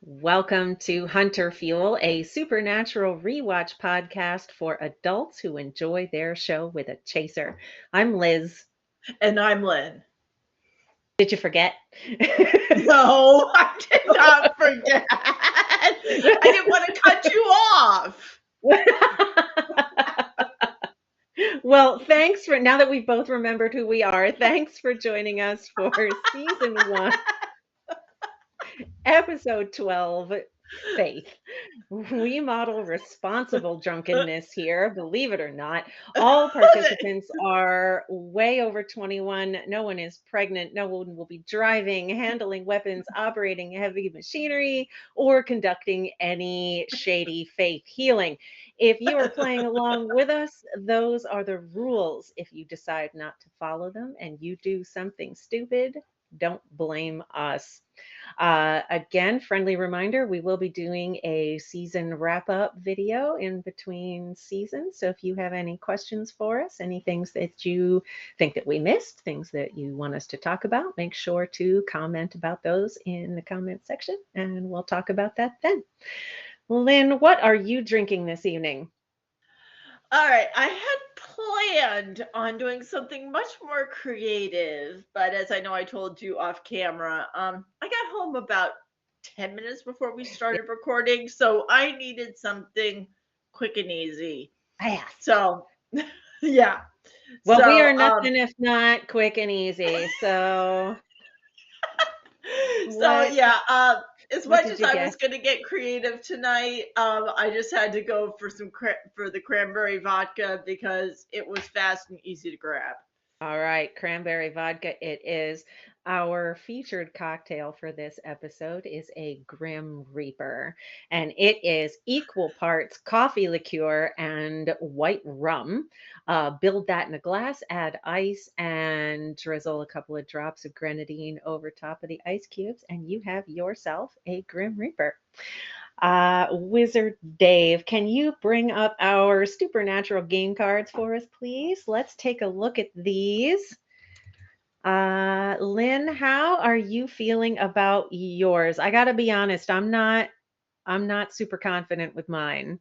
Welcome to Hunter Fuel, a supernatural rewatch podcast for adults who enjoy their show with a chaser. I'm Liz. And I'm Lynn. Did you forget? No, I did not forget. I didn't want to cut you off. Well, thanks for now that we've both remembered who we are. Thanks for joining us for season 1, episode 12, Faith. We model responsible drunkenness here, believe it or not. All participants are way over 21. No one is pregnant. No one will be driving, handling weapons, operating heavy machinery, or conducting any shady faith healing. If you are playing along with us, those are the rules. If you decide not to follow them and you do something stupid, don't blame us. Again, friendly reminder, we will be doing a season wrap up video in between seasons. So if you have any questions for us, any things that you think that we missed, things that you want us to talk about, make sure to comment about those in the comment section and we'll talk about that then. Lynn, what are you drinking this evening? All right, I had planned on doing something much more creative, but as I know I told you off camera, I got home about 10 minutes before we Yeah, started recording, so I needed something quick and easy. I asked. So, yeah. Well, we So, are nothing if not quick and easy. So so what yeah, as what much did as you I get? was going to get creative tonight, I just had to go for for the cranberry vodka because it was fast and easy to grab. All right, cranberry vodka it is. Our featured cocktail for this episode is a Grim Reaper, and it is equal parts coffee liqueur and white rum. Build that in a glass, add ice, and drizzle a couple of drops of grenadine over top of the ice cubes, and you have yourself a Grim Reaper. Wizard Dave, can you bring up our supernatural game cards for us, please? Let's take a look at these. Lynn, how are you feeling about yours? I gotta be honest, I'm not super confident with mine.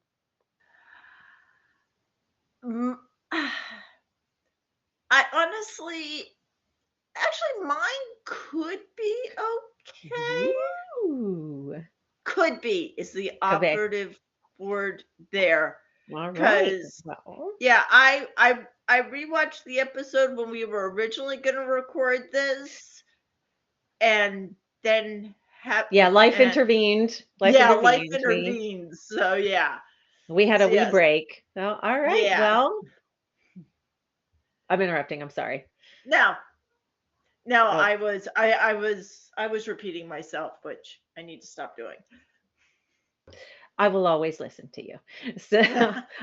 Mm, I honestly, actually, mine could be okay. Ooh, Could be is the could be. operative word there. All right. Because Well, yeah, I rewatched the episode when we were originally going to record this, and then have yeah, life and intervened. Life yeah, life intervened. We intervenes. So yeah, we had a so wee yes, break. So, all right. yes. Well, I'm interrupting. I'm sorry. Now, now Oh, I was repeating myself, which I need to stop doing. I will always listen to you. So,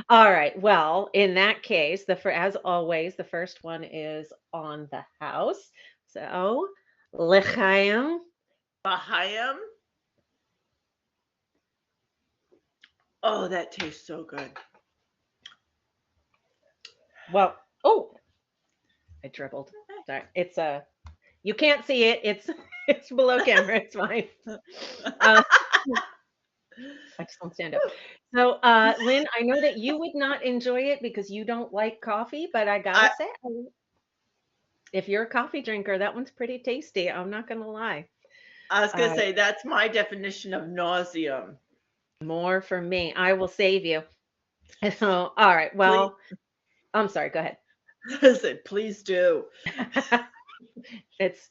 all right. Well, in that case, as always, the first one is on the house. So, l'chaim. Bahayim. Oh, that tastes so good. Well, oh, I dribbled. Sorry. You can't see it. It's it's below camera. It's fine. Uh, I just won't stand up. So, Lynn, I know that you would not enjoy it because you don't like coffee, but I gotta I say, if you're a coffee drinker, that one's pretty tasty. I'm not gonna lie. I was gonna Uh, say that's my definition of nauseum. More for me. I will save you. So, all right. Please, Well, I'm sorry. Go ahead. listen, please do. It's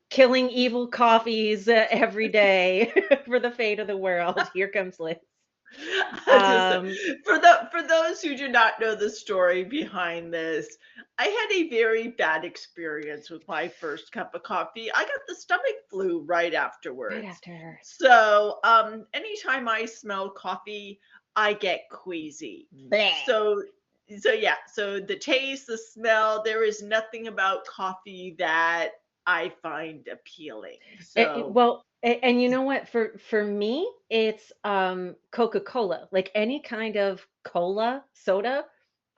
killing evil coffees every day for the fate of the world. Here comes Liz. Just Um, for those who do not know the story behind this, I had a very bad experience with my first cup of coffee. I got the stomach flu right right afterwards. after. So, anytime I smell coffee, I get queasy. Bleh. So, so yeah, so the taste, the smell, there is nothing about coffee that I find appealing. So, Well, and you know what? For me, it's Coca-Cola. Like any kind of cola, soda.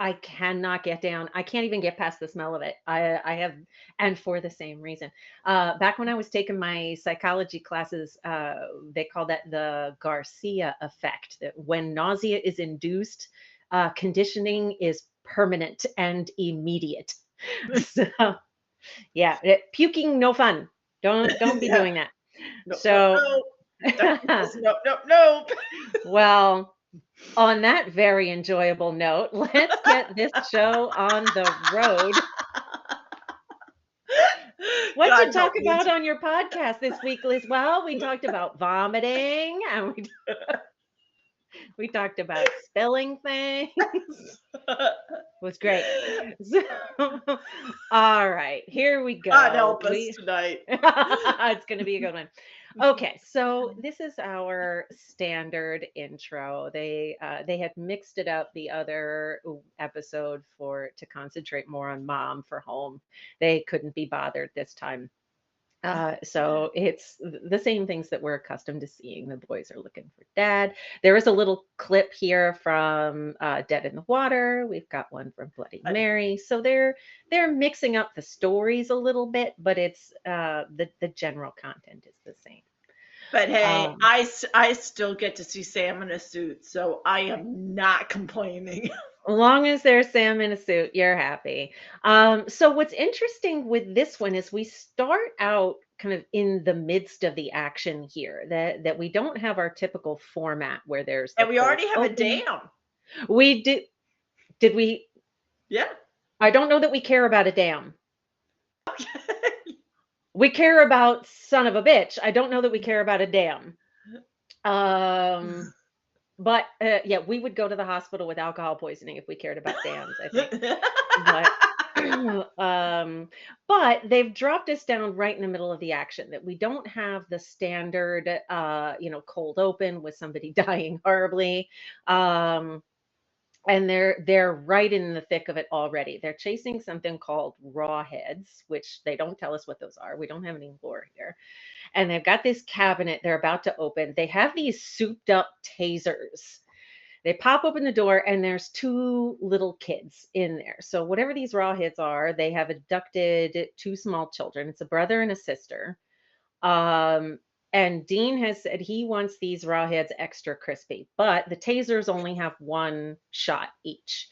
I cannot get down. I can't even get past the smell of it. I have, and for the same reason. Back when I was taking my psychology classes, they call that the Garcia effect. That when nausea is induced, conditioning is permanent and immediate. So yeah, puking no fun. Don't be Yeah. doing that. No, no, So no. Dr. Seuss, no, no, no. well, on that very enjoyable note, let's get this show on the road. What'd you God talk help me. about on your podcast this week, Liz? Well, we talked about vomiting and we talked about spilling things. Was great. So, all right, here we God go. help us tonight. It's going to be a good one. Okay, so this is our standard intro. They had mixed it up the other episode for to concentrate more on mom for home. They couldn't be bothered this time. So it's the same things that we're accustomed to seeing. The boys are looking for dad. There is a little clip here from Dead in the Water. We've got one from Bloody I- Mary. So they're mixing up the stories a little bit, but it's the general content is the same. But hey, Um, I still get to see Sam in a suit, so I am not complaining. as long as there's Sam in a suit, you're happy. So what's interesting with this one is we start out kind of in the midst of the action here, that we don't have our typical format where there's the And we cold already have a open. dam. We did we Yeah. I don't know that we care about a dam. We care about son of a bitch. I don't know that we care about a dam. Um but yeah, we would go to the hospital with alcohol poisoning if we cared about dams, I think. But um, but they've dropped us down right in the middle of the action that we don't have the standard cold open with somebody dying horribly. Um, and they're right in the thick of it already. They're chasing something called raw heads, which they don't tell us what those are. We don't have any lore here. And they've got this cabinet they're about to open. They have these souped up tasers. They pop open the door and there's two little kids in there. So whatever these raw hits are, they have abducted two small children. It's a brother and a sister. Um, and Dean has said he wants these raw heads extra crispy, but the tasers only have one shot each.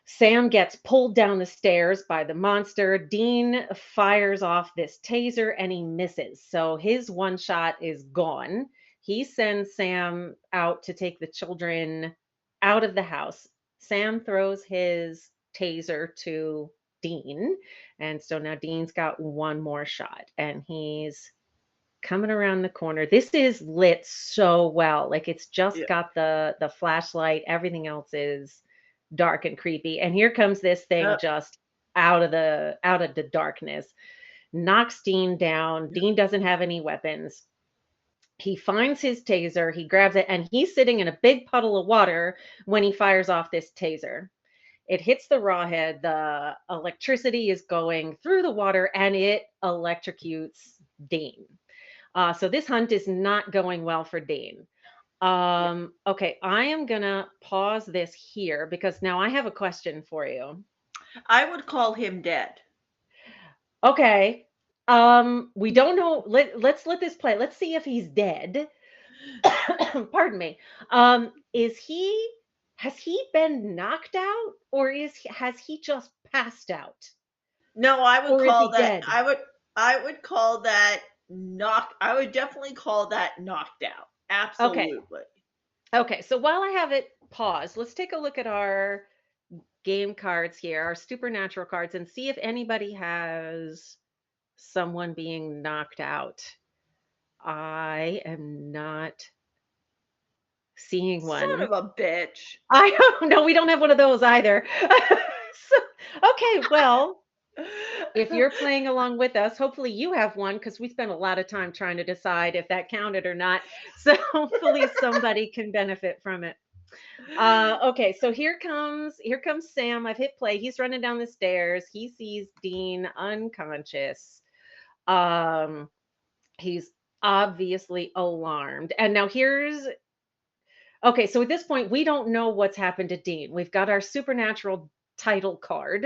Sam gets pulled down the stairs by the monster. Dean fires off this taser and he misses. So his one shot is gone. He sends Sam out to take the children out of the house. Sam throws his taser to Dean. And so now Dean's got one more shot and he's coming around the corner. This is lit so well. Like it's just Yeah. got the flashlight. Everything else is dark and creepy. And here comes this thing Uh, just out of the darkness. Knocks Dean down. Dean doesn't have any weapons. He finds his taser, he grabs it, and he's sitting in a big puddle of water when he fires off this taser. It hits the raw head, the electricity is going through the water, and it electrocutes Dean. So this hunt is not going well for Dean. yeah. Okay, I am gonna pause this here because now I have a question for you. I would call him dead. Okay. We don't know. Let's let this play. Let's see if he's dead. Pardon me. Is he has he been knocked out or has he just passed out? No, I would Or is call he that dead? I would call that I would definitely call that knocked out. Okay. Absolutely. Okay. So while I have it paused, let's take a look at our game cards here, our supernatural cards, and see if anybody has someone being knocked out. I am not seeing Son one. of a bitch. I don't know. We don't have one of those either. So, okay, well, if you're playing along with us, hopefully you have one because we spent a lot of time trying to decide if that counted or not. So hopefully somebody can benefit from it. Okay, so here comes Sam. I've hit play. He's running down the stairs. He sees Dean unconscious. He's obviously alarmed. And now here's Okay, so at this point, we don't know what's happened to Dean. We've got our supernatural title card.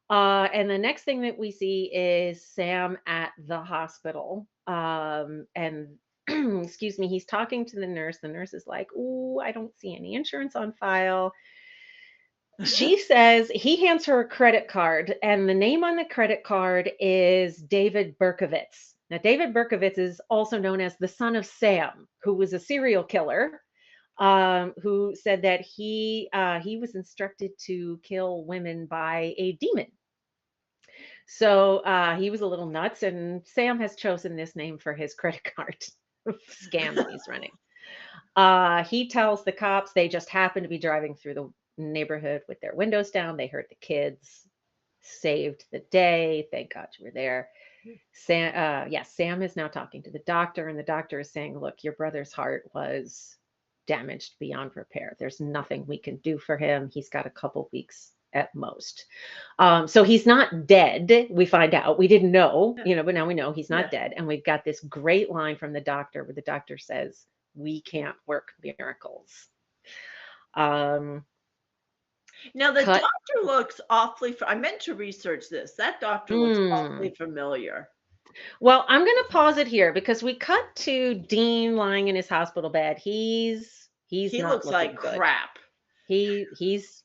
And the next thing that we see is Sam at the hospital. And excuse me, he's talking to the nurse. The nurse is like, "Ooh, I don't see any insurance on file." She says he hands her a credit card, and the name on the credit card is David Berkowitz. Now, David Berkowitz is also known as the son of Sam, who was a serial killer, who said that he was instructed to kill women by a demon. So he was a little nuts, and Sam has chosen this name for his credit card scam that he's running. He tells the cops they just happened to be driving through the neighborhood with their windows down. They heard the kids, saved the day. Thank God you were there. Sam is now talking to the doctor, and the doctor is saying, "Look, your brother's heart was damaged beyond repair. There's nothing we can do for him. He's got a couple weeks at most." So he's not dead. We find out. We didn't know, but now we know he's not dead. And we've got this great line from the doctor where the doctor says, "We can't work miracles." Um, Now the cut. doctor looks awfully I meant to research this. That doctor looks awfully familiar. Well, I'm going to pause it here because we cut to Dean lying in his hospital bed. He's He not looks like looking good. crap. He's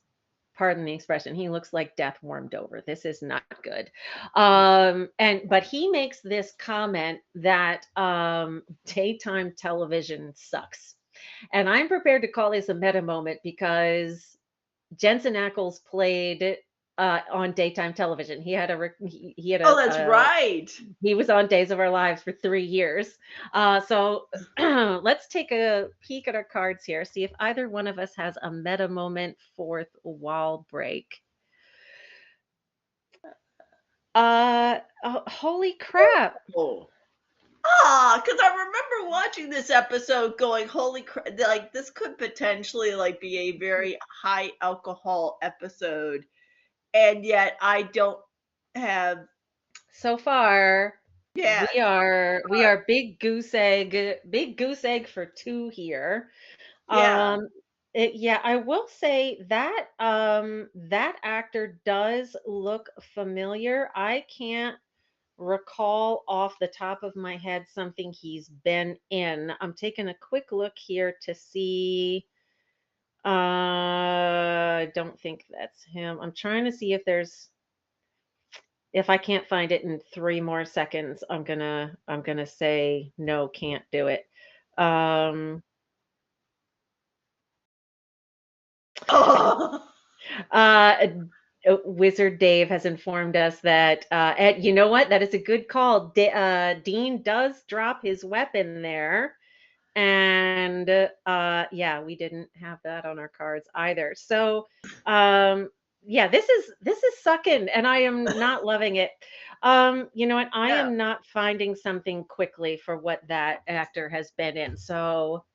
pardon the expression, he looks like death warmed over. This is not good. But he makes this comment that daytime television sucks. And I'm prepared to call this a meta moment because Jensenackles played on daytime television. He had Oh, that's right. he was on Days of Our Lives for 3 years. So let's take a peek at our cards here, see if either one of us has a meta moment, fourth wall break. Holy crap. Oh. Because I remember watching this episode going, holy crap, like this could potentially like be a very high alcohol episode. And yet I don't have So far, yeah. we are big goose egg for two here. Yeah. Yeah, I will say that that actor does look familiar. I can't recall off the top of my head something he's been in. I'm taking a quick look here to see. I don't think that's him. I'm trying to see if I can't find it in 3 more seconds, I'm gonna say no, can't do it. Um, Oh. uh, Wizard Dave has informed us that, you know what? That is a good call. Dean does drop his weapon there. And yeah, we didn't have that on our cards either. So yeah, this is sucking and I am not loving it. You know what? I Yeah. am not finding something quickly for what that actor has been in. So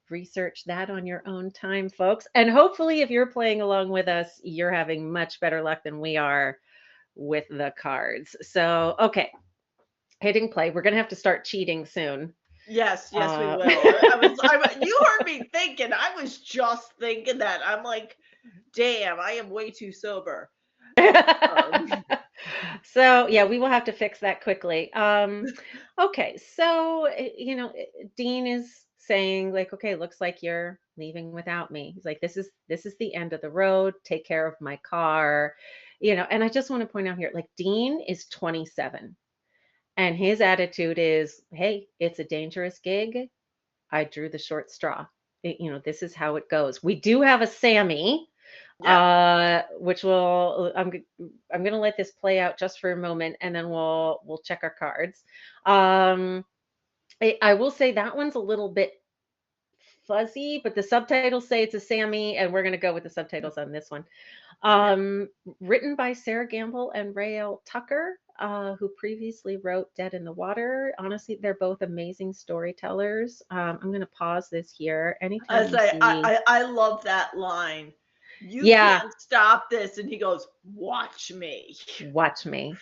research that on your own time, folks. And hopefully if you're playing along with us, you're having much better luck than we are with the cards. So, okay, hitting play. We're going to have to start cheating soon. Yes, yes, we Uh, will. You heard me thinking. I was just thinking that. I'm like, damn, I am way too sober. So yeah, we will have to fix that quickly. Okay, so Dean is saying like, okay, looks like you're leaving without me. He's like, this is the end of the road. Take care of my car, And I just want to point out here, like Dean is 27, and his attitude is, hey, it's a dangerous gig. I drew the short straw. This is how it goes. We do have a Sammy, Yeah. which I'm gonna let this play out just for a moment, and then we'll check our cards. I will say that one's a little bit fuzzy, but the subtitles say it's a Sammy, and we're gonna go with the subtitles on this one. Um, Written by Sarah Gamble and Rael Tucker, who previously wrote Dead in the Water. Honestly, they're both amazing storytellers. I'm going to pause this here. Anytime you see. I love that line. You Yeah, can't stop this. And he goes, watch me. watch me.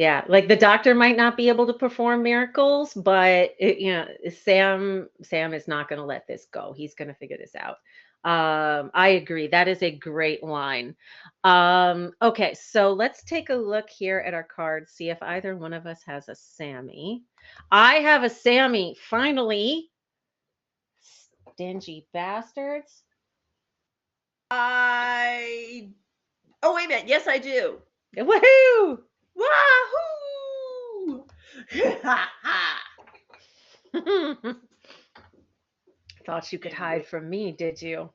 Yeah, like the doctor might not be able to perform miracles, but Sam is not going to let this go. He's going to figure this out. I agree. That is a great line. Okay, so let's take a look here at our cards, see if either one of us has a Sammy. I have a Sammy. Finally, stingy bastards. I Oh, wait a minute. Yes, I do. Woohoo! Wahoo! Thought you could hide Anyway. from me, did you?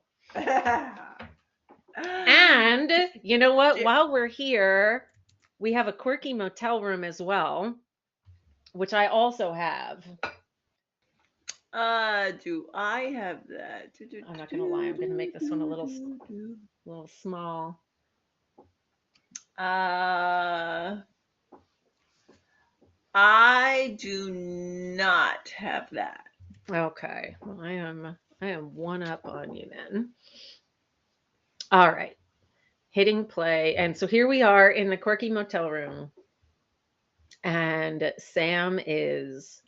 And you know what? J- While we're here, we have a quirky motel room as well, which I also have. do I have that? I'm not gonna lie, I'm gonna make this one a little small. Uh, I do not have that. Okay, well, I am one up on you then. All right, hitting play, and so here we are in the quirky motel room, and Sam is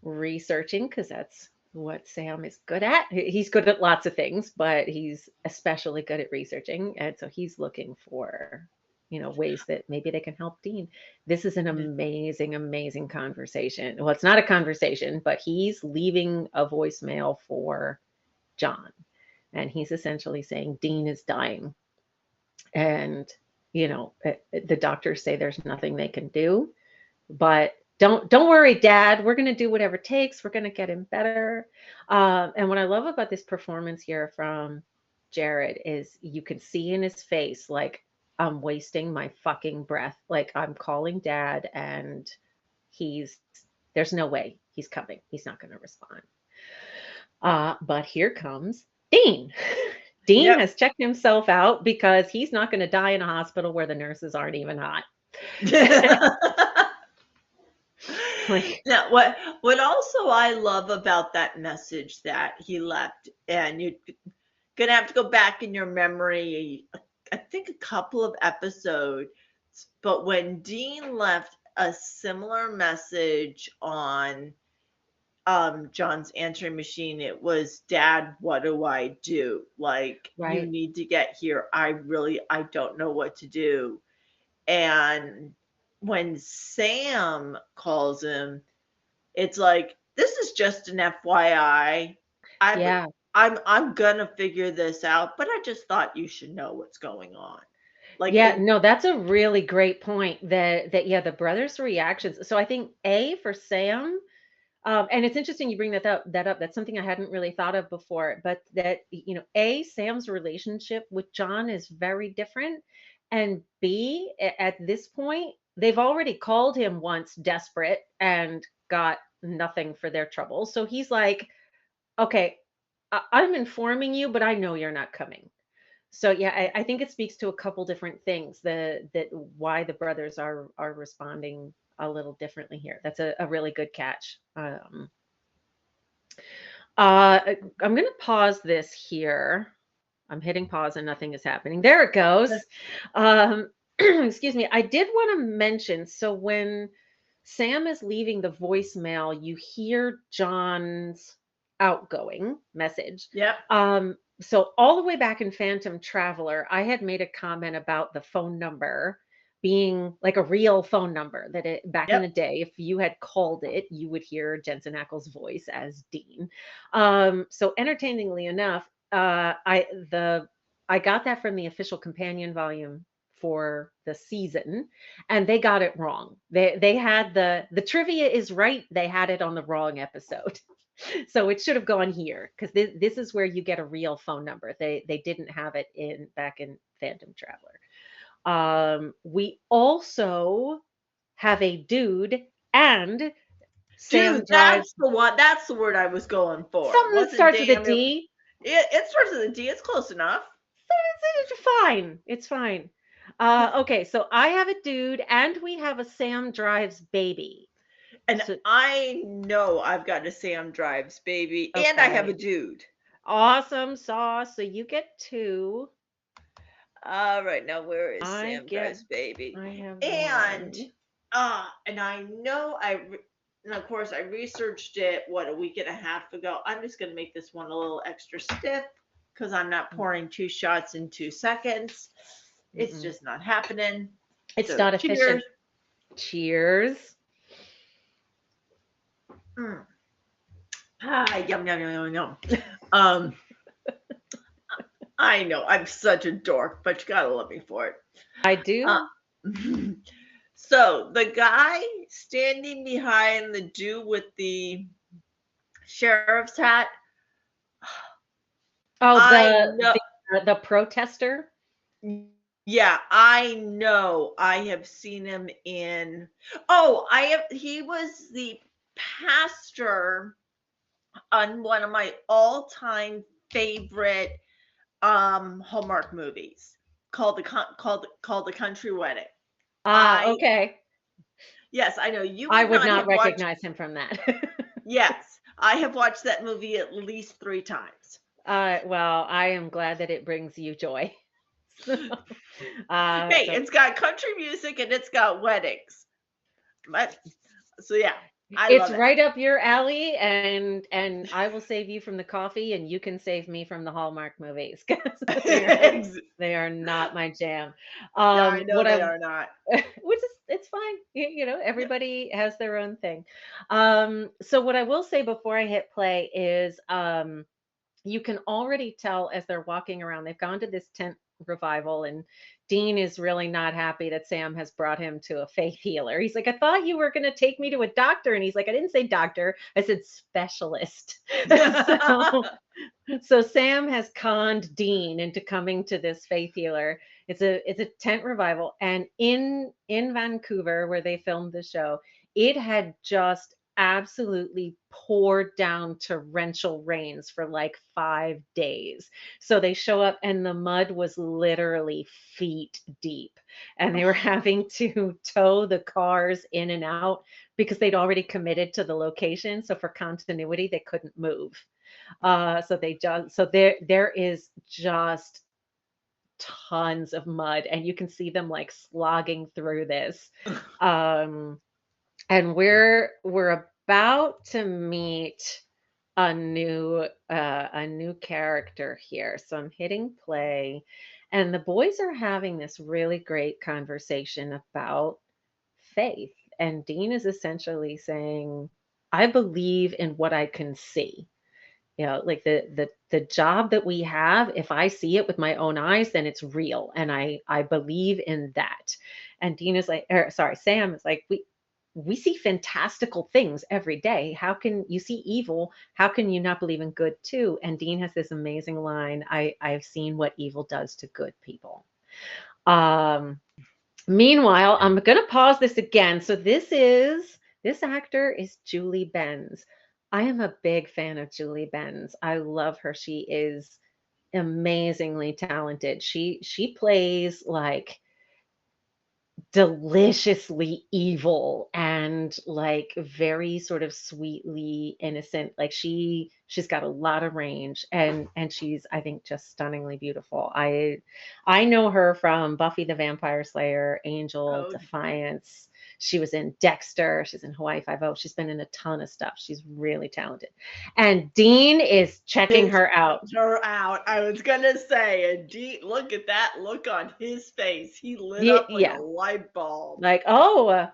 researching because that's what Sam is good at. He's good at lots of things, but he's especially good at researching. And so he's looking for, ways that maybe they can help Dean. This is an amazing, amazing conversation. Well, it's not a conversation, but he's leaving a voicemail for John. And he's essentially saying Dean is dying. And, the doctors say there's nothing they can do, but don't worry, Dad. We're gonna do whatever it takes. We're gonna get him better. And what I love about this performance here from Jared is you can see in his face like I'm wasting my fucking breath. Like I'm calling Dad, and he's there's no way he's coming. He's not gonna respond. But here comes Dean. Dean Yep. has checked himself out because he's not going to die in a hospital where the nurses aren't even hot. Like, Now, what also I love about that message that he left, and you're gonna have to go back in your memory, I think a couple of episodes, but when Dean left a similar message on John's answering machine, it was, Dad, what do I do? Like, you right. need to get here. I don't know what to do. And when Sam calls him, it's like, this is just an FYI. I'm Yeah. I'm gonna figure this out, but I just thought you should know what's going on. Like Yeah, it no, that's a really great point that yeah, the brothers' reactions. So I think A for Sam, and it's interesting you bring that up. That's something I hadn't really thought of before, but that A, Sam's relationship with John is very different, and B, at this point, they've already called him once desperate and got nothing for their trouble. So he's like, okay, I'm informing you, but I know you're not coming. So yeah, I think it speaks to a couple different things that why the brothers are responding a little differently here. That's a really good catch. I'm gonna pause this here. I'm hitting pause and nothing is happening. There it goes. Excuse me. I did want to mention, so when Sam is leaving the voicemail, you hear John's outgoing message. Yep, So all the way back in Phantom Traveler, I had made a comment about the phone number being like a real phone number that back in yep. the day, if you had called it, you would hear jensenackles' voice as Dean. So entertainingly enough, I got that from the official companion volume for the season, and they got it wrong. They had the trivia is right. They had it on the wrong episode. So it should have gone here because this is where you get a real phone number. They didn't have it in back in Phantom Traveler. We also have a dude, and Sam Dude, that's drives the one. That's the word I was going for. It something that wasn't starts with a damn. D. It starts with a D. It's close enough. It's fine. It's fine. Okay, so I have a dude, and we have a Sam drives baby. And So I know I've got a Sam Drives baby, and I have a okay, dude. awesome sauce. So you get two. All right, now where is I Sam get. Drives baby? I have And one. And I know and of course I researched it a week and a half ago. I'm just gonna make this one a little extra stiff because I'm not pouring 2 shots in 2 seconds. It's Mm-mm. just not happening. It's So not cheers. efficient. Cheers. Mm. Yum yum yum yum yum. Um, I know I'm such a dork, but you gotta love me for it. I Uh, do. so the guy standing behind the dude with the sheriff's hat, Oh, I know. the protester. Yeah, I know. I have seen him in. Oh, I have. He was the pastor on one of my all-time favorite Hallmark movies called the Country Wedding. Ah, I okay. Yes, I know you I would would not not have watched. recognize him from that. Yes, I have watched that movie at least 3 times. Well, I am glad that it brings you joy. So, Hey, so it's got country music and it's got weddings. But so yeah, I it's love it. right up your alley, and I will save you from the coffee, and you can save me from the Hallmark movies because Ex- they are not my jam. yeah, I know What they I are not. which is it's fine. Everybody has their own thing. So what I will say before I hit play is you can already tell as they're walking around. They've gone to this tent revival, and Dean is really not happy that Sam has brought him to a faith healer. He's like, I thought you were going to take me to a doctor. And he's like, I didn't say doctor, I said specialist. so, so Sam has conned Dean into coming to this faith healer. It's a tent revival, and in Vancouver where they filmed the show, it had just absolutely poured down torrential rains for like 5 days. So they show up and the mud was literally feet deep, and they were having to tow the cars in and out because they'd already committed to the location. So for continuity, they couldn't move. So there is just tons of mud, and you can see them like slogging through this. Um, and we're about to meet a new character here. So I'm hitting play, and the boys are having this really great conversation about faith. And Dean is essentially saying, I believe in what I can see. Like the job that we have, if I see it with my own eyes, then it's real, and I believe in that. And Dean is like, or sorry, Sam is like, we see fantastical things every day. How can you see evil? How can you not believe in good too? And Dean has this amazing line, I've seen what evil does to good people. um Meanwhile, I'm gonna pause this again. So this actor is Julie Benz. I am a big fan of Julie Benz. I love her. She is amazingly talented. She plays like deliciously evil and like very sort of sweetly innocent. Like she's got a lot of range, and she's, I think, just stunningly beautiful. I know her from Buffy the Vampire Slayer, Angel, Oh, Defiance. She was in Dexter, she's in Hawaii Five-O. She's been in a ton of stuff. She's really talented, and Dean is checking it her out. checked her out. I was gonna say, indeed, look at that look on his face. He lit up like a Yeah, light bulb. like, oh,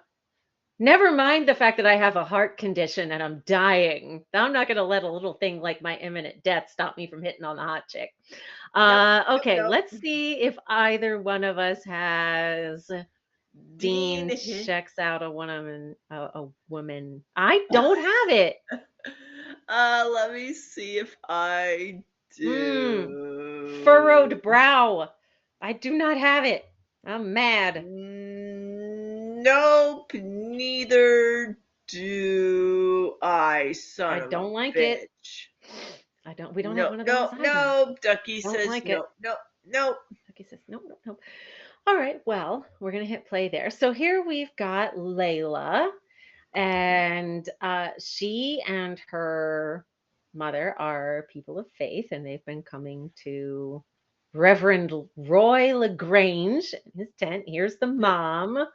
never mind the fact that I have a heart condition and I'm dying. I'm not going to let a little thing like my imminent death stop me from hitting on the hot chick. Nope, nope, Okay, nope. let's see if either one of us has Dean. Dean checks out a woman. I don't have it. Let me see if I Mm, do. furrowed brow. I do not have it. I'm mad. Nope, neither do I, I son of a don't like it. bitch. We don't have No, one of no, those either. no. Ducky Don't says like no, it. no, no. Okay, says nope, nope, nope. All right, well, we're gonna hit play there. So here we've got Layla, and she and her mother are people of faith, and they've been coming to Reverend Roy Lagrange in his tent. Here's the mom.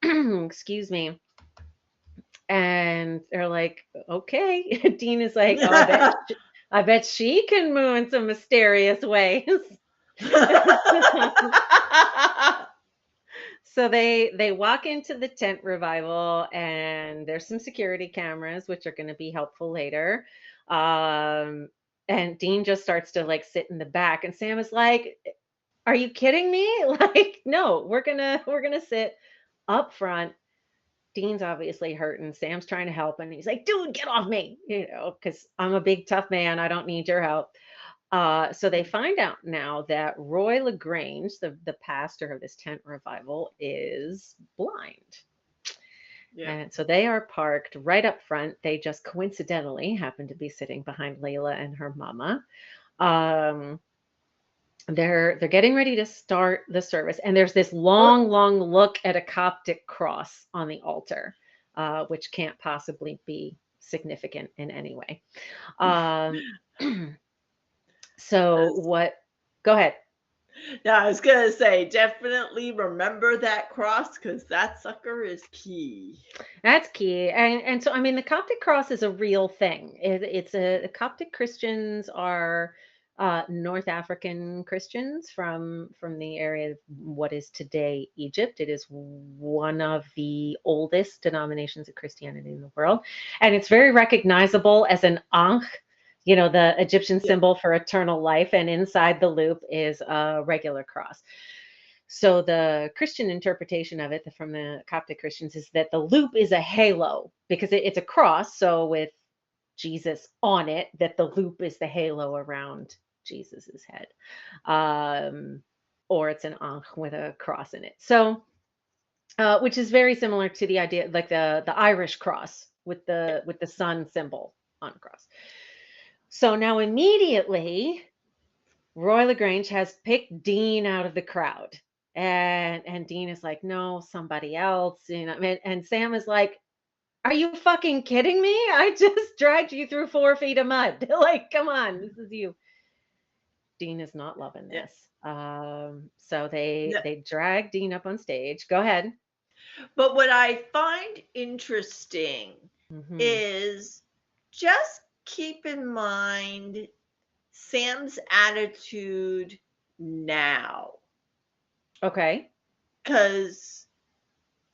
Excuse me. And they're like, okay. Dean is like, oh, I bet she can move in some mysterious ways. So they walk into the tent revival, and there's some security cameras, which are going to be helpful later. Um, and Dean just starts to like sit in the back, and Sam is like, "Are you kidding me? Like, no, we're gonna sit up front." Dean's obviously hurt, and Sam's trying to help, and he's like, "Dude, get off me!" Because I'm a big tough man. I don't need your help. So they find out now that Roy LaGrange, the pastor of this tent revival, is blind. Yeah. And so they are parked right up front. They just coincidentally happen to be sitting behind Layla and her mama. Um, they're getting ready to start the service, and there's this Oh, long look at a Coptic cross on the altar, which can't possibly be significant in any way. Um, so that's what? Go ahead. yeah, I was gonna say, definitely remember that cross because that sucker is key. That's key. And so I mean the Coptic cross is a real thing. It's the Coptic Christians are North African Christians from the area of what is today Egypt. It is one of the oldest denominations of Christianity in the world, and it's very recognizable as an ankh, the Egyptian Yeah. symbol for eternal life, and inside the loop is a regular cross. So the Christian interpretation of it from the Coptic Christians is that the loop is a halo because it's a cross. So with Jesus on it, that the loop is the halo around Jesus's head, um, or it's an ankh with a cross in it. So, which is very similar to the idea, like the Irish cross with the sun symbol on a cross. So now immediately Roy LaGrange has picked Dean out of the crowd. And Dean is like, no, somebody else. And Sam is like, are you fucking kidding me? I just dragged you through 4 feet of mud. Like, come on, this is you. Dean is not loving Yeah. this. So they No, they drag Dean up on stage. Go ahead. but what I find interesting Hmm. is just keep in mind Sam's attitude now. Okay. Because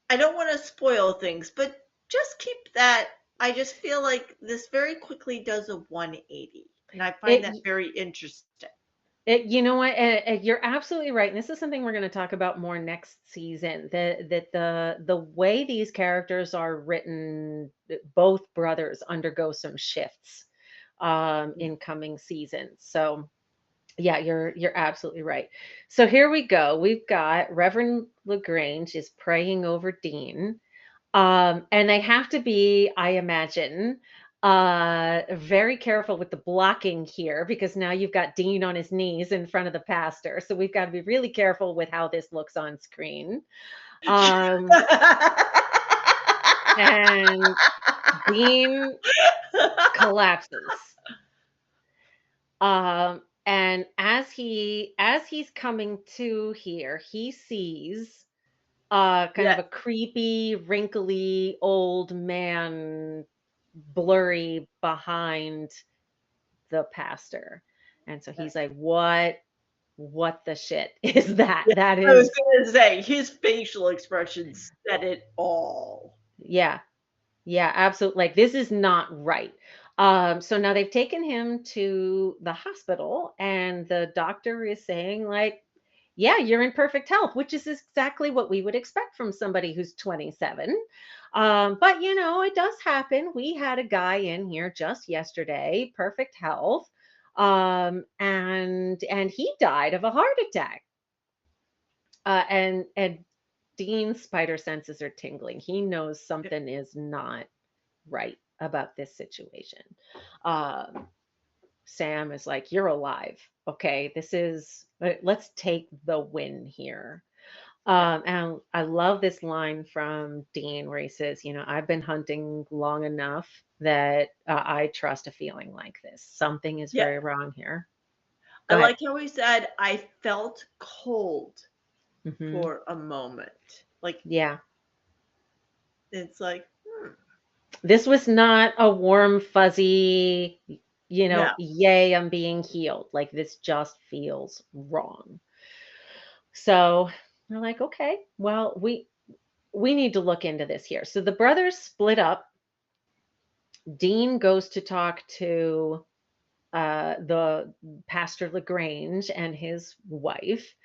I don't want to spoil things, but just keep that. I just feel like this very quickly does a 180. And I find that It very interesting. You know what? You're absolutely right. And this is something we're going to talk about more next season. That the way these characters are written, both brothers undergo some shifts in coming seasons. So yeah, you're absolutely right. So here we go. We've got Reverend Lagrange is praying over Dean. And they have to be, I imagine, very careful with the blocking here because now you've got Dean on his knees in front of the pastor. So we've got to be really careful with how this looks on screen. Um, and Dean collapses. And as he's coming to here, he sees kind Yeah. of a creepy, wrinkly old man blurry behind the pastor. And so he's like, what the shit is that? Yeah, That I was is, gonna say his facial expressions said it all. yeah, yeah, absolutely. Like this is not right. So now they've taken him to the hospital, and the doctor is saying, like, yeah, you're in perfect health, which is exactly what we would expect from somebody who's 27. But it does happen. We had a guy in here just yesterday, perfect health, and he died of a heart attack. And Dean's spider senses are tingling. He knows something is not right about this situation. Um, Sam is like, "You're alive. Okay, let's take the win here." Yeah. And I love this line from Dean where he says, I've been hunting long enough that I trust a feeling like this. Something is Yeah. very wrong here. I Go ahead. like how he said, I felt cold Hmm. for a moment. Like, Yeah. it's like, This was not a warm, fuzzy, no, yay, I'm being healed. Like this just feels wrong. So we're like, okay, well, we need to look into this here. So the brothers split up. Dean goes to talk to the Pastor Lagrange and his wife.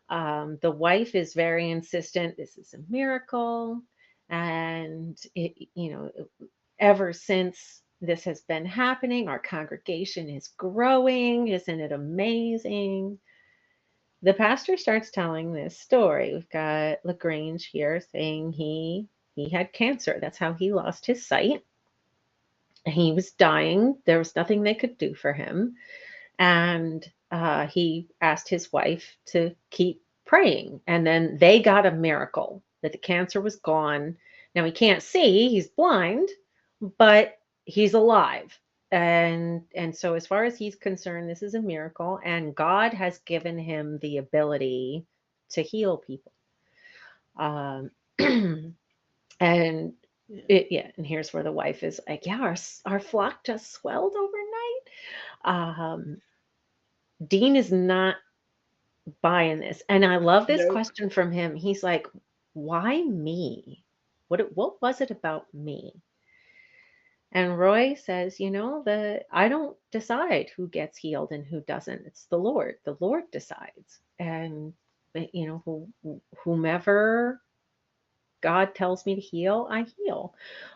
The wife is very insistent. This is a miracle, and ever since this has been happening, our congregation is growing. Isn't it amazing? The pastor starts telling this story. We've got Lagrange here saying he had cancer. That's how he lost his sight. He was dying. There was nothing they could do for him. And he asked his wife to keep praying. And then they got a miracle that the cancer was gone. Now he can't see, he's blind, but he's alive. And so as far as he's concerned, this is a miracle, and God has given him the ability to heal people. Um, and yeah, yeah, and here's where the wife is like, yeah, our flock just swelled overnight. Dean is not buying this. And I love this nope, question from him. He's like, why me? What was it about me? And Roy says, the I don't decide who gets healed and who doesn't. It's the Lord. The Lord decides. And whomever God tells me to heal, I heal.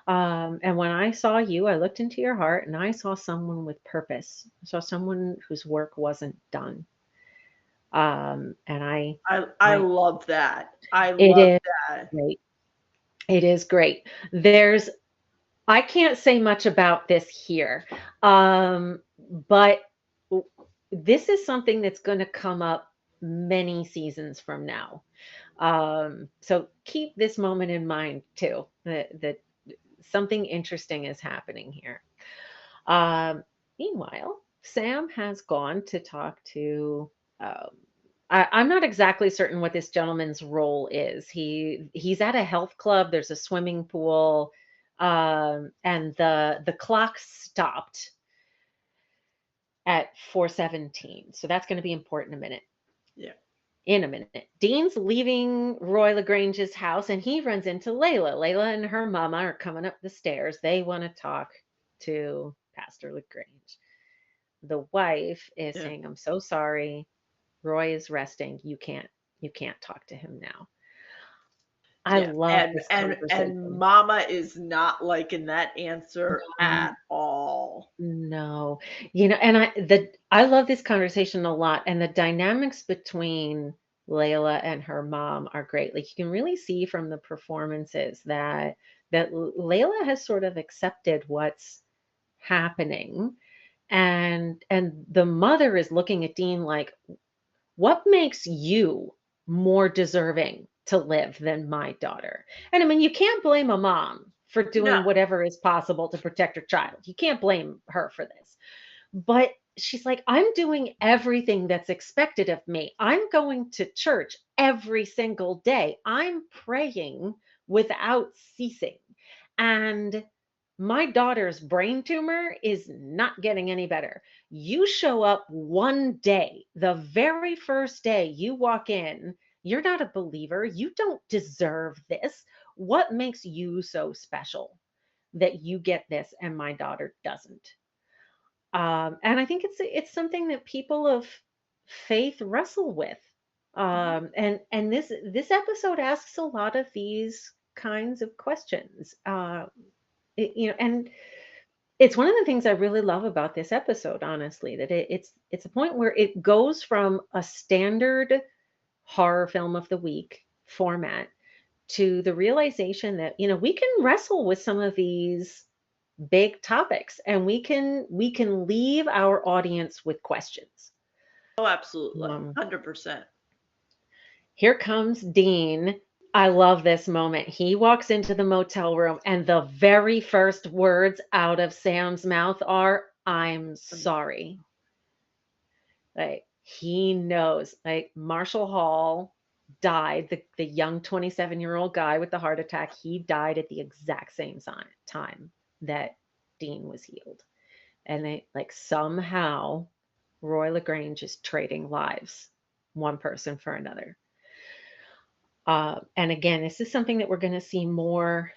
And when I saw you, I looked into your heart and I saw someone with purpose. I saw someone whose work wasn't done. And I I, love that. I it love is that. great. It is great. I can't say much about this here, but this is something that's going to come up many seasons from now. So keep this moment in mind too, that something interesting is happening here. Meanwhile, Sam has gone to talk to. I'm not exactly certain what this gentleman's role is. He's at a health club. There's a swimming pool, and the clock stopped at 4:17. So that's going to be important Yeah, in a minute. Dean's leaving Roy Lagrange's house, and he runs into Layla. Layla and her mama are coming up the stairs. They want to talk to Pastor Lagrange. The wife is yeah, saying, "I'm so sorry. Roy is resting. You can't talk to him now." I yeah. love And this and conversation. Mama is not liking that answer No, at all. no. And I love this conversation a lot, and the dynamics between Layla and her mom are great. Like you can really see from the performances that Layla has sort of accepted what's happening, and the mother is looking at Dean like, what makes you more deserving to live than my daughter? And I mean, you can't blame a mom for No, doing whatever is possible to protect her child. You can't blame her for this. But she's like, I'm doing everything that's expected of me. I'm going to church every single day. I'm praying without ceasing. And my daughter's brain tumor is not getting any better. You show up one day, the very first day you walk in, you're not a believer. You don't deserve this. What makes you so special that you get this and my daughter doesn't? And I think it's something that people of faith wrestle with. mhm, And this episode asks a lot of these kinds of questions. And it's one of the things I really love about this episode, honestly, that it's a point where it goes from a standard horror film of the week format to the realization that we can wrestle with some of these big topics, and we can leave our audience with questions. oh, absolutely, um, 100%. Here comes Dean. I love this moment. He walks into the motel room, and the very first words out of Sam's mouth are, I'm sorry. Like he knows, like Marshall Hall. died, the young 27-year-old guy with the heart attack, he died at the exact same time that Dean was healed. And they like somehow Roy LaGrange is trading lives, one person for another. And again, this is something that we're going to see more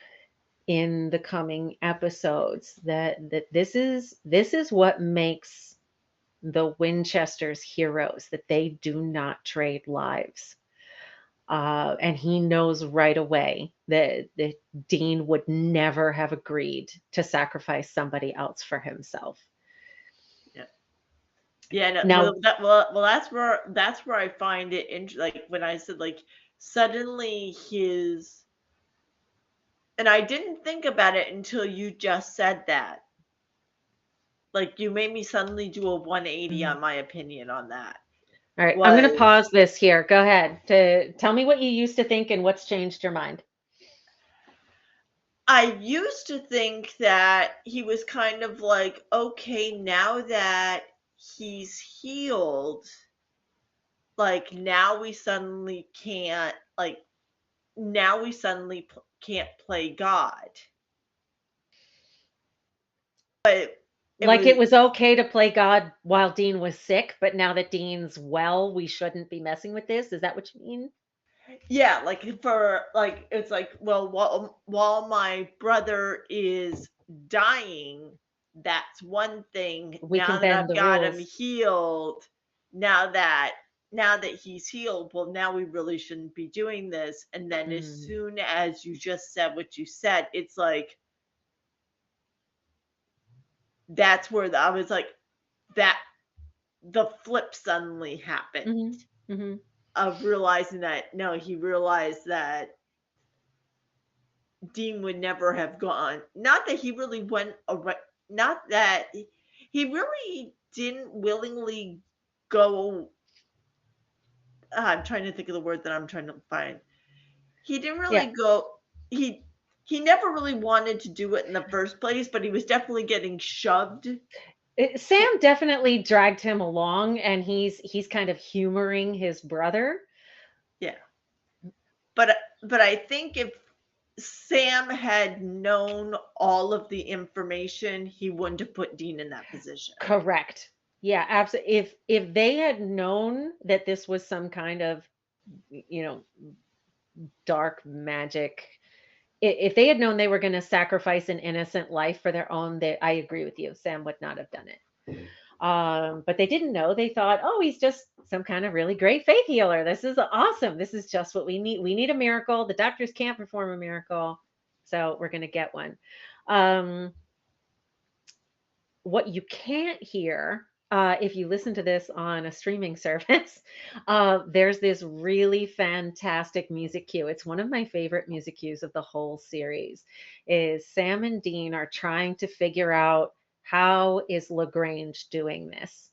in the coming episodes. That this is what makes the Winchesters heroes. That they do not trade lives. And he knows right away that Dean would never have agreed to sacrifice somebody else for himself. Yeah. Yeah, no, Now, that's where I find it like when I said like suddenly his and I didn't think about it until you just said that. Like you made me suddenly do a 180 mhm. on my opinion on that. All right, I'm going to Was pause this here. Go ahead. To tell me what you used to think and what's changed your mind. I used to think that he was kind of like, okay, now that he's healed, like now we suddenly can't play God. But it Like was it was okay to play God while Dean was sick, but now that Dean's well, we shouldn't be messing with this. Is that what you mean? yeah, like for like it's like, well, while my brother is dying, that's one thing. We can Now that bend I've the got him rules. healed, now that now that he's healed, well, now we really shouldn't be doing this. And then as Mm, soon as you just said what you said, it's like that's where I was like that the flip suddenly happened mhm, mhm. of realizing that no, he realized that Dean would never have gone. Not that he really went away, not that he really didn't willingly go. I'm trying to think of the word that I'm trying to find. He didn't Yeah. really go. He he never really wanted to do it in the first place, but he was definitely getting shoved. Sam definitely dragged him along, and he's kind of humoring his brother. Yeah, but I think if Sam had known all of the information, he wouldn't have put Dean in that position. Correct. Yeah, absolutely. If they had known that this was some kind of, you know, dark magic, if they had known they were going to sacrifice an innocent life for their own, I agree with you. Sam would not have done it. But they didn't know. They thought, oh, he's just some kind of really great faith healer. This is awesome. This is just what we need. We need a miracle. The doctors can't perform a miracle, so we're going to get one. Um, what you can't hear, if you listen to this on a streaming service, there's this really fantastic music cue. It's one of my favorite music cues of the whole series. Is Sam and Dean are trying to figure out how is Lagrange doing this,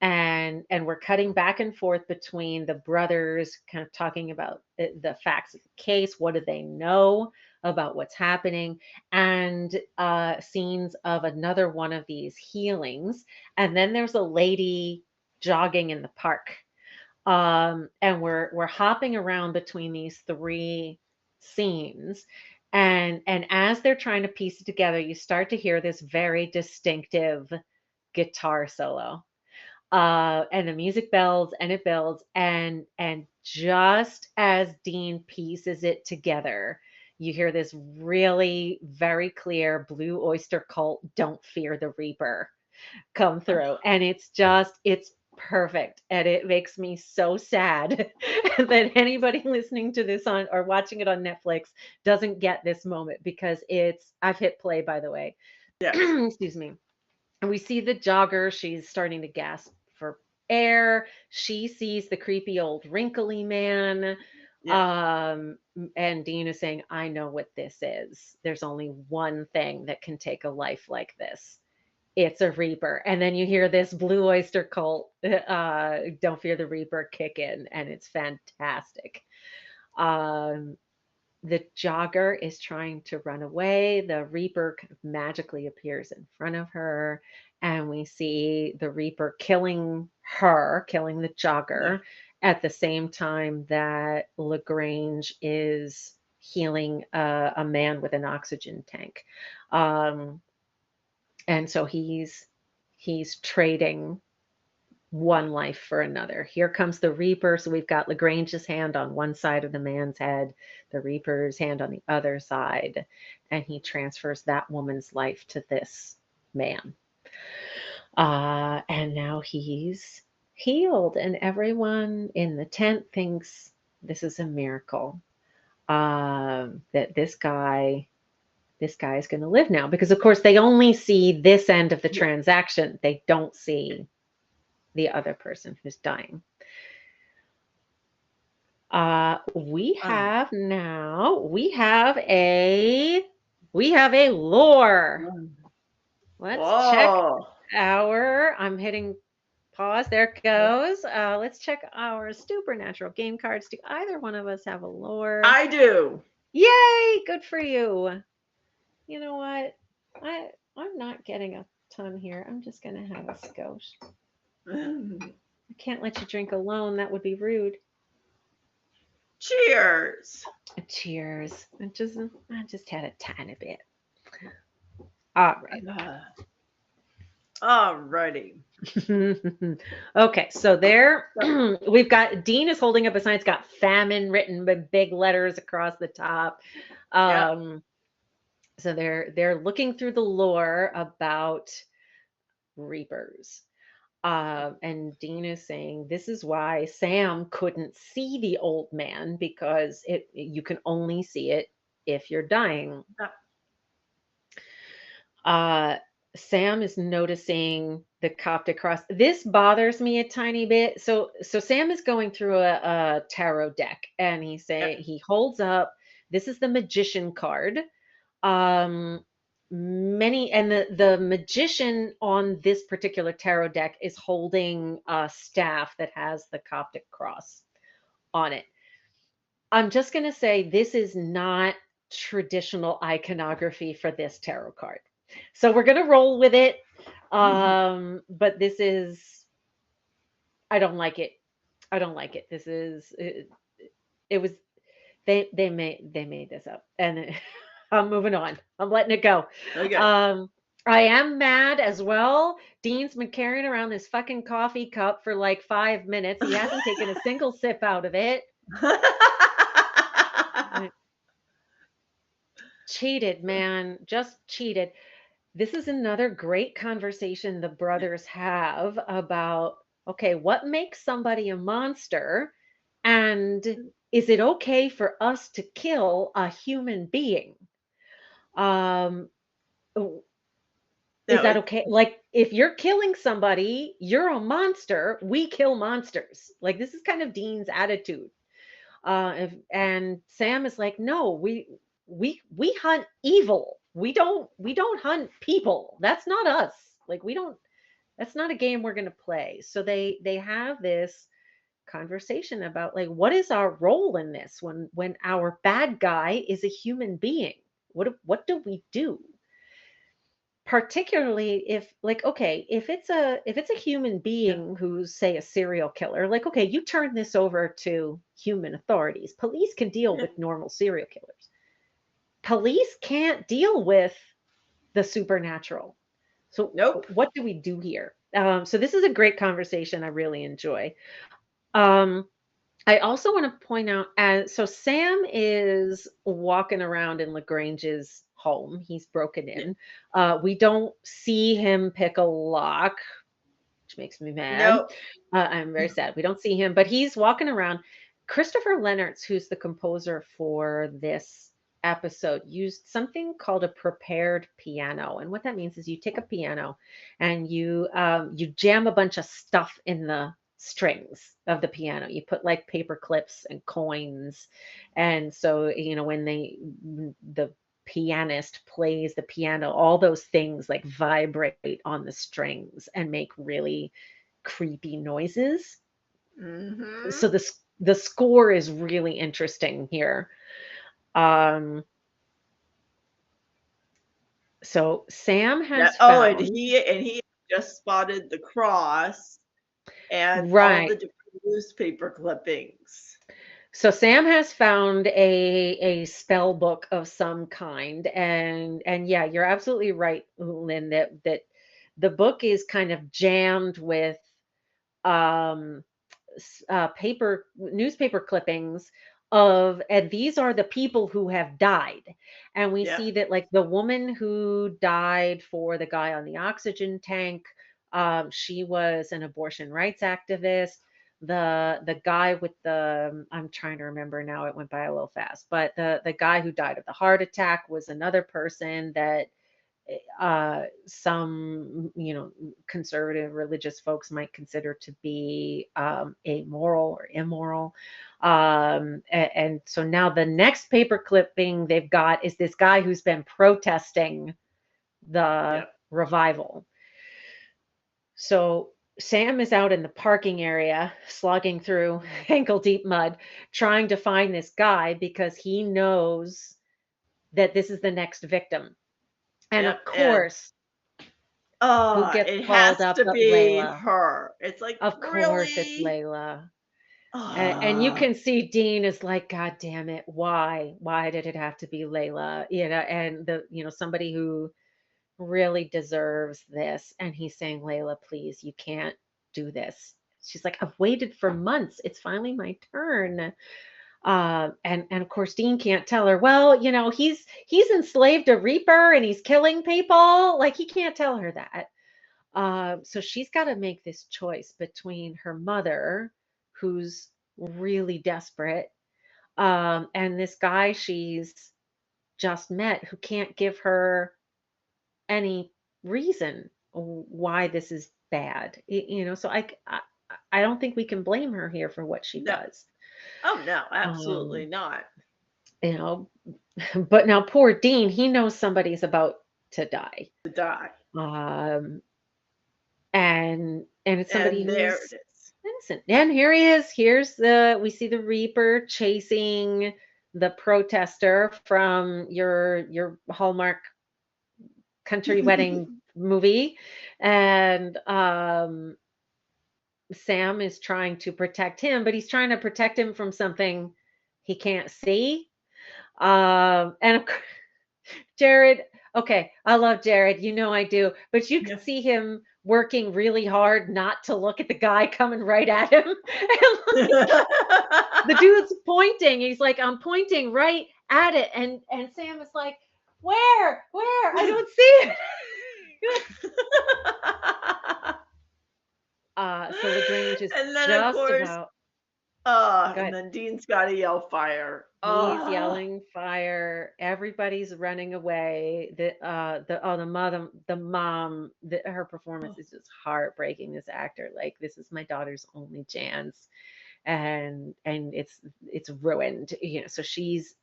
and we're cutting back and forth between the brothers kind of talking about the facts of the case, what do they know about what's happening, and scenes of another one of these healings. And then there's a lady jogging in the park, and we're hopping around between these three scenes. And as they're trying to piece it together, you start to hear this very distinctive guitar solo, and the music builds and it builds, and just as Dean pieces it together, you hear this really very clear Blue Oyster Cult "Don't Fear the Reaper" come through, and it's perfect, and it makes me so sad that anybody listening to this on or watching it on Netflix doesn't get this moment, because I've hit play, by the way. Yeah, Excuse me. And we see the jogger. She's starting to gasp for air. She sees the creepy old wrinkly man. yeah. And Dean is saying, I know what this is. There's only one thing that can take a life like this. It's a Reaper. And then you hear this Blue Oyster Cult, Don't Fear the Reaper kick in, and it's fantastic. Um, the jogger is trying to run away. The Reaper kind of magically appears in front of her, and we see the Reaper killing her, killing the Yeah. jogger. at the same time that Lagrange is healing a man with an oxygen tank. Um, and so he's trading one life for another. Here comes the Reaper. So we've got Lagrange's hand on one side of the man's head, the Reaper's hand on the other side, and he transfers that woman's life to this man. And now he's healed, and everyone in the tent thinks this is a miracle. That this guy is going to live now, because of course they only see this end of the Yeah. transaction. They don't see the other person who's dying. We Um, have now we have a lore. Let's check Whoa. our I'm hitting pause. There it goes. Let's check our Stupornatural game cards. Do either one of us have a lore? I do. Yay! Good for you. You know what? I'm not getting a ton here. I'm just gonna have a skosh. I can't let you drink alone. That would be rude. Cheers. Cheers. I just had a tiny bit. All right. Alrighty. Okay, so there So, we've got Dean is holding up a sign. It's got famine written with big letters across the top. yep. Um, so they're looking through the lore about reapers. And Dean is saying this is why Sam couldn't see the old man, because you can only see it if you're dying. Yep. Uh, Sam is noticing the Coptic cross. This bothers me a tiny bit. So Sam is going through a tarot deck, and Yep. he holds up. This is the magician card. Um, many and the magician on this particular tarot deck is holding a staff that has the Coptic cross on it. I'm just going to say this is not traditional iconography for this tarot card. So we're going to roll with it. But this is, I don't like it. I don't like it. It was, they made this up, and I'm moving on. I'm letting it go. Okay. Um, I am mad as well. Dean's been carrying around this fucking coffee cup for like 5 minutes. He hasn't taken a single sip out of it. Cheated, man. Just cheated. This is another great conversation the brothers have about, okay, what makes somebody a monster? And is it okay for us to kill a human being? Um, is No, that okay? Like, if you're killing somebody, you're a monster. We kill monsters. Like, this is kind of Dean's attitude. And Sam is like, no, we hunt evil. We don't hunt people. That's not us. Like, we don't. That's not a game we're gonna play. So they have this conversation about, like, what is our role in this when our bad guy is a human being? What do we do? Particularly if, like, okay, if it's a human yeah. being who's, say, a serial killer, like, okay, you turn this over to human authorities. Police can deal Yeah. with normal serial killers. Police can't deal with the supernatural. So Nope. what do we do here? So this is a great conversation I really enjoy. um, I also want to point out, as so Sam is walking around in Lagrange's home. He's broken Yeah. in. We don't see him pick a lock, which makes me mad. Nope. I'm very sad. We don't see him, but he's walking around. Christopher Leonards, who's the composer for this episode, used something called a prepared piano, and what that means is you take a piano and you jam a bunch of stuff in the strings of the piano. You put like paper clips and coins, and so when the pianist plays the piano, all those things like vibrate on the strings and make really creepy noises. Mm-hmm. So the score is really interesting here. Um, so Sam Yeah. has Oh, and found he just spotted the cross and all the right. different newspaper clippings. So Sam has found a spell book of some kind, and yeah, you're absolutely right, Lynn, that the book is kind of jammed with um paper newspaper clippings of, and these are the people who have died, and we Yeah, see that like the woman who died for the guy on the oxygen tank, she was an abortion rights activist. The guy with the, I'm trying to remember now, it went by a little fast, but the guy who died of the heart attack was another person that some, conservative religious folks might consider to be amoral or immoral. And so now the next paper clipping they've got is this guy who's been protesting the yeah. revival. So Sam is out in the parking area, slogging through ankle deep mud, trying to find this guy because he knows that this is the next victim. And Yep, of and course, who oh, gets it has called up to but be Layla. her. It's like, Of course, it's really? Layla. And you Ah, can see Dean is like, God damn it, why? Why did it have to be Layla? And somebody who really deserves this. And he's saying, Layla, please, you can't do this. She's like, I've waited for months. It's finally my turn. And of course, Dean can't tell her, well, he's enslaved a Reaper and he's killing people. Like he can't tell her that. So she's got to make this choice between her mother, who's really desperate, and this guy she's just met who can't give her any reason why this is bad. So I don't think we can blame her here for what she no. does. Oh, no, absolutely Um, not. you know, but now poor Dean, he knows somebody's about to die. To die. Um, and it's somebody And there who's it is. innocent. And here he is. We see the Reaper chasing the protester from your Hallmark country wedding movie. And Sam is trying to protect him, but he's trying to protect him from something he can't see. And of course, Jared, okay, I love Jared, I do, but you Yeah. could see him working really hard not to look at the guy coming right at him. And like the dude's pointing, he's like, I'm pointing right at it. And Sam is like, where? Where? I don't see it. So Lagrange is And then, of just course, about, go and ahead. then Dean's gotta yell fire. He's yelling fire. Everybody's running away. Her performance is just heartbreaking. This actor, like, this is my daughter's only chance, and it's ruined. So she's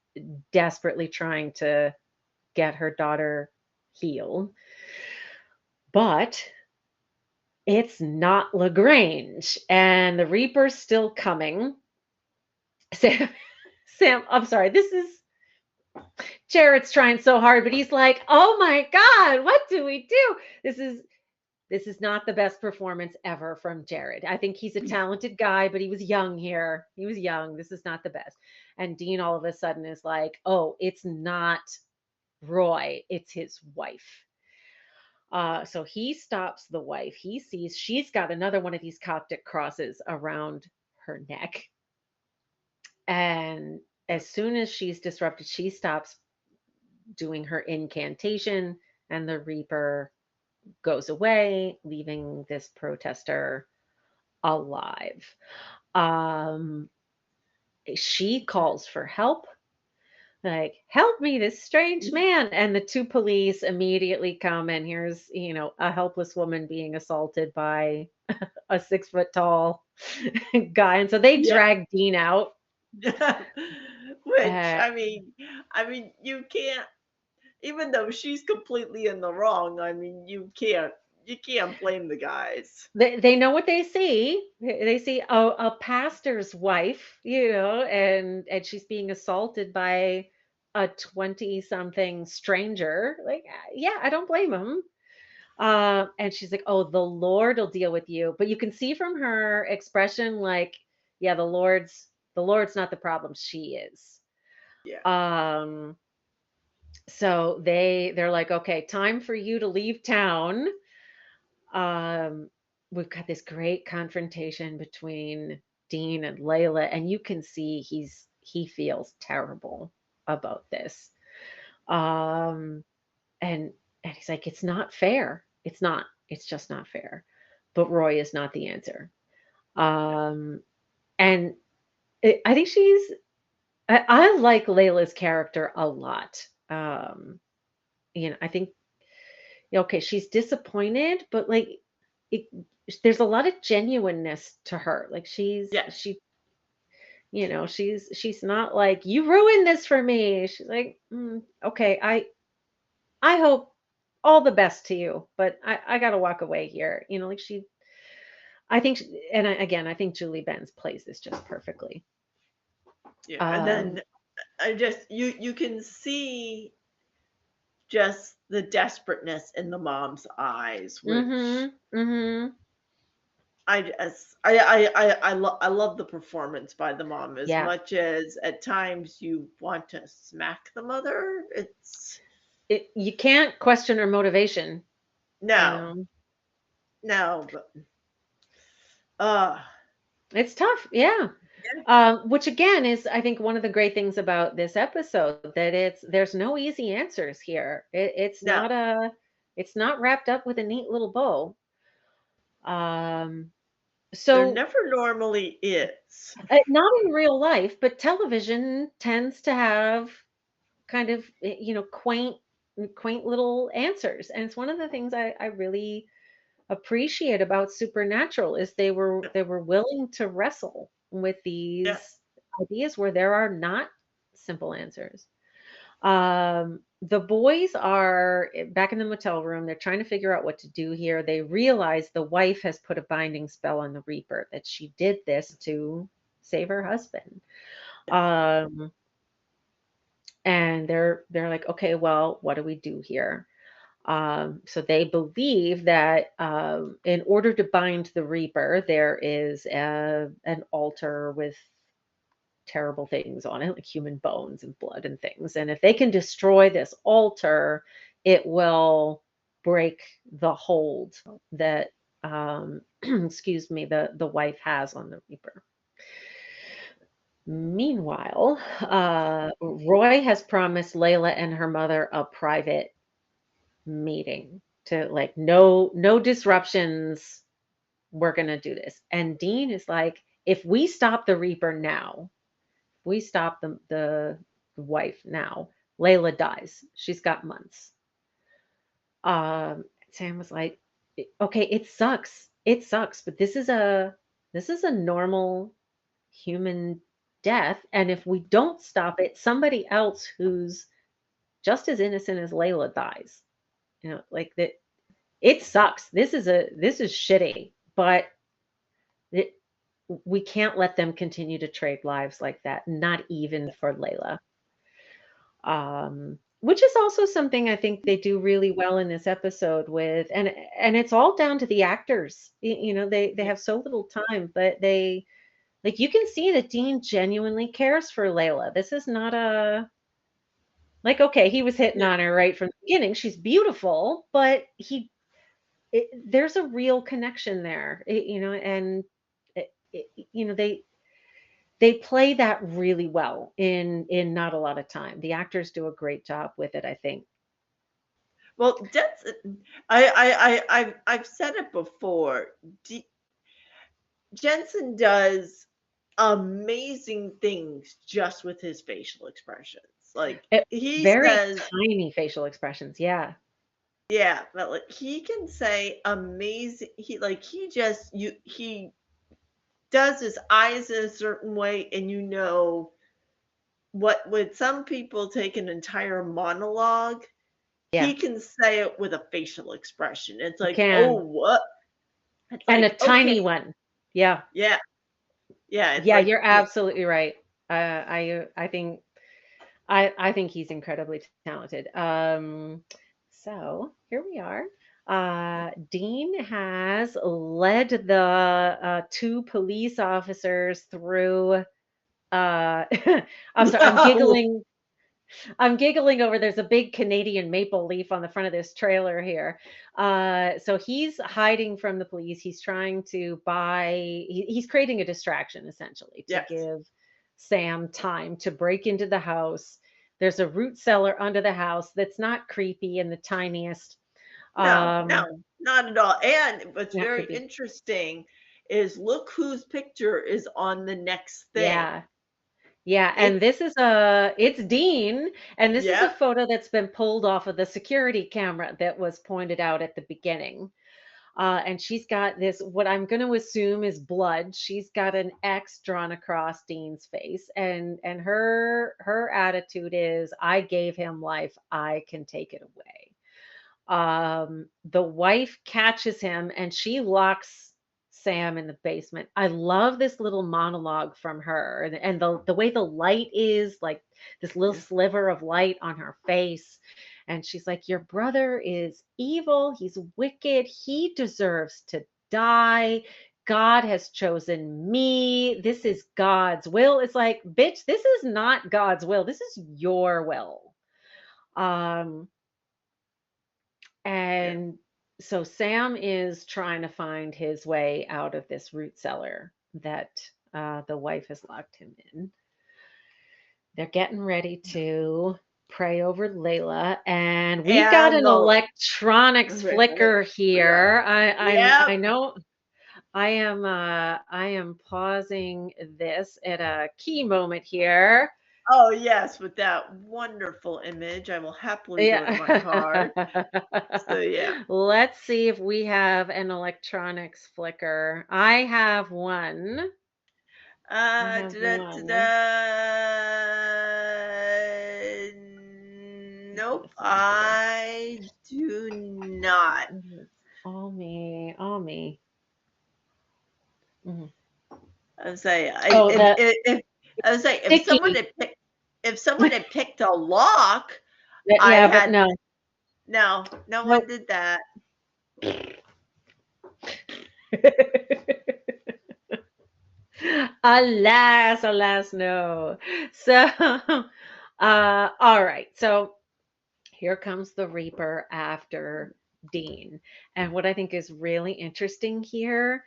desperately trying to get her daughter healed, but it's not Lagrange, and the Reaper's still coming. Sam, Sam, I'm sorry. This is Jared's trying so hard, but he's like, "Oh my god, what do we do?" This is not the best performance ever from Jared. I think he's a talented guy, but he was young here. He was young. This is not the best. And Dean all of a sudden is like, "Oh, it's not Roy, it's his wife." So he stops the wife. He sees she's got another one of these Coptic crosses around her neck. And as soon as she's disrupted, she stops doing her incantation, and the Reaper goes away, leaving this protester alive. Um, she calls for help, like, help me, this strange man. And the two police immediately come, and here's, a helpless woman being assaulted by a 6 foot tall guy. And so they Yep. drag Dean out. Which, Uh, I mean, you can't, even though she's completely in the wrong, I mean, you can't blame the guys. they know what they see. They see a pastor's wife, and she's being assaulted by a 20 something stranger. Like, yeah, I don't blame them. And she's like, "Oh, the Lord will deal with you." But you can see from her expression, like, yeah, the Lord's not the problem. She is. Yeah. Um, so they're like, "Okay, time for you to leave town." Um, we've got this great confrontation between Dean and Layla, and you can see he feels terrible about this. Um, and and he's like, "It's not fair. It's not. It's just not fair." But Roy is not the answer. Um, and I think I like Layla's character a lot. I think, okay, she's disappointed, but like, it, there's a lot of genuineness to her. Like Yes. she's not like, "You ruined this for me." She's like, "Okay, I hope all the best to you, but I got to walk away here." Like I think, again, I think Julie Benz plays this just perfectly. Yeah. And Um, then I just you can see just the desperateness in the mom's eyes, which mhm, mhm, I just I love the performance by the mom as yeah. much as at times you want to smack the mother. It's You can't question her motivation, you no, know. no, but uh It's tough, yeah. yeah, Which again is, I think, one of the great things about this episode, that there's no easy answers here. no, It's not wrapped up with a neat little bow. Um, there so never normally is. not in real life, but television tends to have kind of, quaint little answers, and it's one of the things I really appreciate about Supernatural is they were willing to wrestle with Yeah, these ideas where there are not simple answers. The boys are back in the motel room. They're trying to figure out what to do here. They realize the wife has put a binding spell on the Reaper, that she did this to save her husband. Um, and they're like, "Okay, well, what do we do here?" So they believe that, in order to bind the Reaper, there is an altar with terrible things on it, like human bones and blood and things. And if they can destroy this altar, it will break the hold that, excuse me, the wife has on the Reaper. Meanwhile, Roy has promised Layla and her mother a private meeting, to like, no disruptions, we're going to do this. And Dean is like, "If we stop the Reaper now, we stop the wife now, Layla dies. She's got months." Sam was like, "Okay, it sucks, but this is a normal human death, and if we don't stop it, somebody else who's just as innocent as Layla dies." Like that. It sucks. This is shitty, but it, we can't let them continue to trade lives like that, not even for Layla. Which is also something I think they do really well in this episode with, and it's all down to the actors. They yeah, have so little time, but they, like, you can see that Dean genuinely cares for Layla. This is not a, like, okay, he was hitting yeah. on her right from the beginning. She's beautiful, but there's a real connection there, and they play that really well in not a lot of time. The actors do a great job with it, I think. Well, that's I've said it before. Jensen does amazing things just with his facial expressions. Like he Very says, tiny facial expressions, yeah. yeah, but like he can say amazing. He does his eyes in a certain way, and what would some people take an entire monologue. Yeah, He can say it with a facial expression. It's you like, oh, can. what? It's And a like, okay, tiny one. Yeah. yeah, yeah. It's Yeah, like, you're absolutely right. I think he's incredibly talented. So here we are. Dean has led the two police officers through. I'm sorry, I'm giggling over there's a big Canadian maple leaf on the front of this trailer here. So he's hiding from the police. He's trying to he's creating a distraction essentially to Yes. give Sam time to break into the house. There's a root cellar under the house that's not creepy in the tiniest. No, no, Um, not at all. And what's Not very creepy. interesting is look whose picture is on the next thing. Yeah. Yeah, and It's it's Dean, and this is a Yep, photo that's been pulled off of the security camera that was pointed out at the beginning. And she's got this, what I'm going to assume is blood. She's got an X drawn across Dean's face, and her attitude is, "I gave him life. I can take it away." The wife catches him and she locks Sam in the basement. I love this little monologue from her, and the way the light is like this little yeah, sliver of light on her face. And she's like, "Your brother is evil. He's wicked. He deserves to die. God has chosen me. This is God's will." It's like, bitch, this is not God's will. This is your will. Um, yeah. and so Sam is trying to find his way out of this root cellar that the wife has locked him in. They're getting ready to pray over Layla, and we've got And an the electronics flicker Yeah. here. Yep. I know I am pausing this at a key moment here. Oh, yes, with that wonderful image, I will happily go to my card. Yeah. So, yeah. Let's see if we have an electronics flicker. I have one. I have one. Nope, Let's see here. I do not. Mhm. All me, all me. Mhm. I would say, Oh, the if I would say sticky. if someone had picked a lock, I Yeah, but had no. no, no one Nope. did that. Alas, alas, no. So, all right. So here comes the Reaper after Dean. And what I think is really interesting here,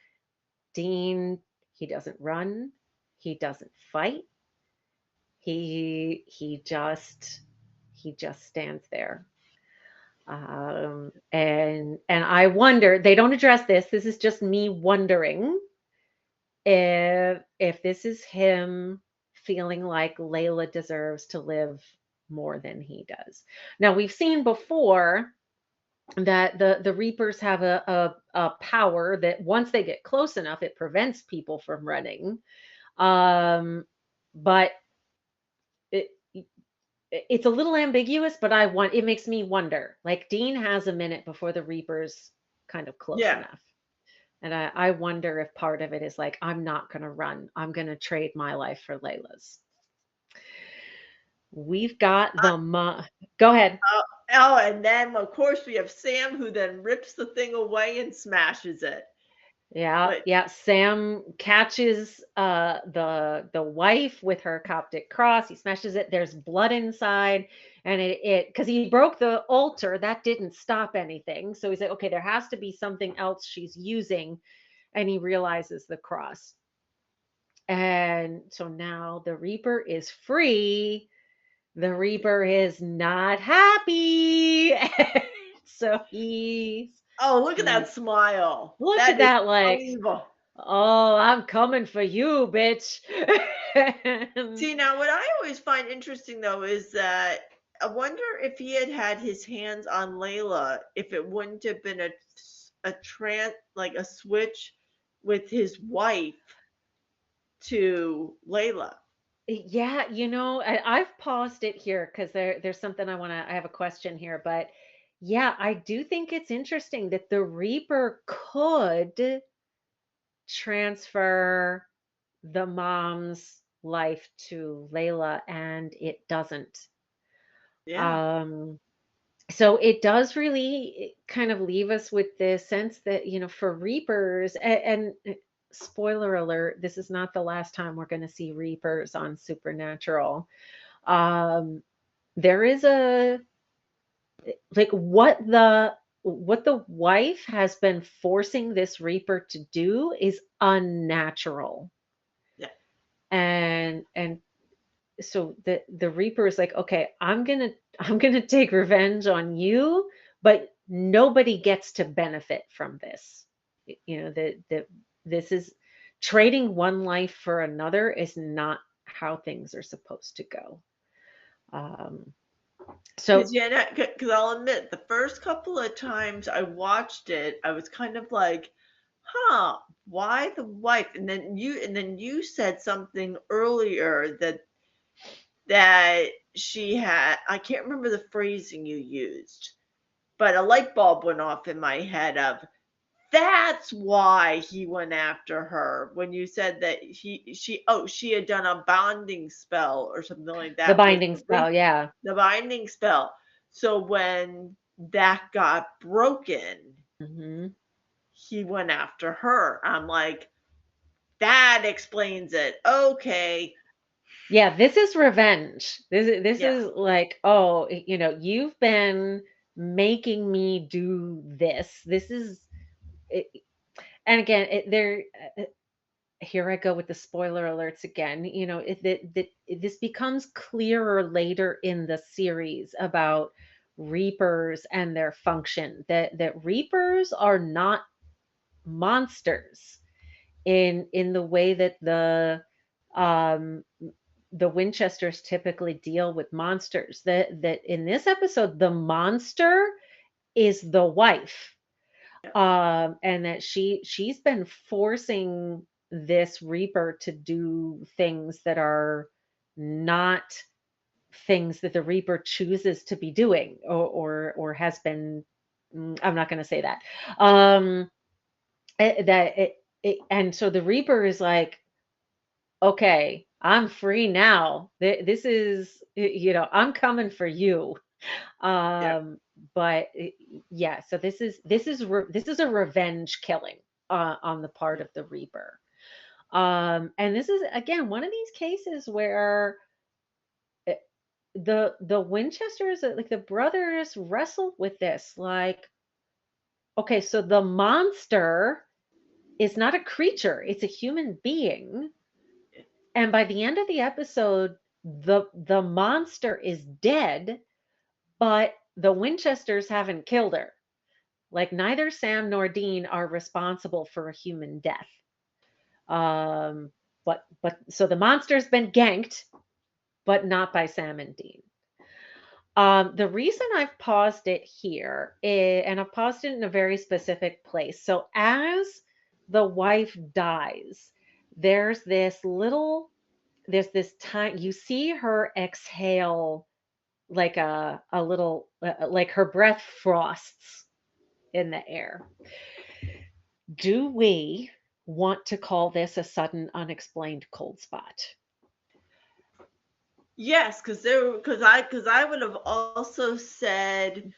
Dean, he doesn't run, he doesn't fight. He just stands there. And I wonder, they don't address this. This is just me wondering if this is him feeling like Layla deserves to live more than he does. Now we've seen before that the Reapers have a power that once they get close enough, it prevents people from running. Um, but it, it's a little ambiguous, but it makes me wonder. Like Dean has a minute before the Reapers kind of close Yeah. enough. And I wonder if part of it is like, I'm not going to run. I'm going to trade my life for Layla's. We've got Uh, Go ahead. and then, of course, we have Sam who then rips the thing away and smashes it, Yeah, which yeah. Sam catches the wife with her Coptic cross. He smashes it. There's blood inside, and it because he broke the altar, that didn't stop anything. So he's like, okay, there has to be something else she's using, and he realizes the cross. And so now the Reaper is free. The Reaper is not happy. So oh, look at he that smile. look at That is that so like, evil. "Oh, I'm coming for you, bitch." And See, now what I always find interesting though is that I wonder if he had had his hands on Layla, if it wouldn't have been like a switch with his wife to Layla. yeah, I've paused it here because there's something I have a question here, but yeah, I do think it's interesting that the Reaper could transfer the mom's life to Layla and it doesn't. Yeah. Um, So it does really kind of leave us with the sense that, for reapers, and spoiler alert, this is not the last time we're going to see reapers on Supernatural. Um, there is a like what the wife has been forcing this reaper to do is unnatural. Yeah. And so the reaper is like, okay, I'm gonna take revenge on you, but nobody gets to benefit from this. That this is trading one life for another is not how things are supposed to go. um so Because yeah, because I'll admit, the first couple of times I watched it, I was kind of like, "Huh, why the wife?" And then you said something earlier that she had. I can't remember the phrasing you used, but a light bulb went off in my head of that's why he went after her when you said that she had done a bonding spell or something like the that with binding spell, yeah. the binding spell. So when that got broken, Hmm. he went after her. I'm like, that explains it. Okay. Yeah, this is revenge. This Yeah. is like, oh, you've been making me do this. This is it, and again, uh, here I go with the spoiler alerts again. This becomes clearer later in the series about reapers and their function. That reapers are not monsters in the way that um the Winchesters typically deal with monsters. That in this episode, the monster is the wife, Yeah. and that she's been forcing this Reaper to do things that are not things that the Reaper chooses to be doing, or has been. I'm not going to say that. Um, and so the Reaper is like, okay, I'm free now. This is, I'm coming for you. Yeah. Um, but yeah, so this is a revenge killing on the part Yeah. of the Reaper. And this is again one of these cases where uh, the Winchesters, like the brothers, wrestled with this. Like, okay, so the monster is not a creature; it's a human being. And by the end of the episode, the monster is dead, but the Winchesters haven't killed her. Like neither Sam nor Dean are responsible for a human death. Um, but so the monster's been ganked, but not by Sam and Dean. The reason I've paused it here and I've paused it in a very specific place. So as the wife dies, there's this little there's this time you see her exhale like a little like her breath frosts in the air. Do we want to call this a sudden unexplained cold spot? Yes, because I would have also said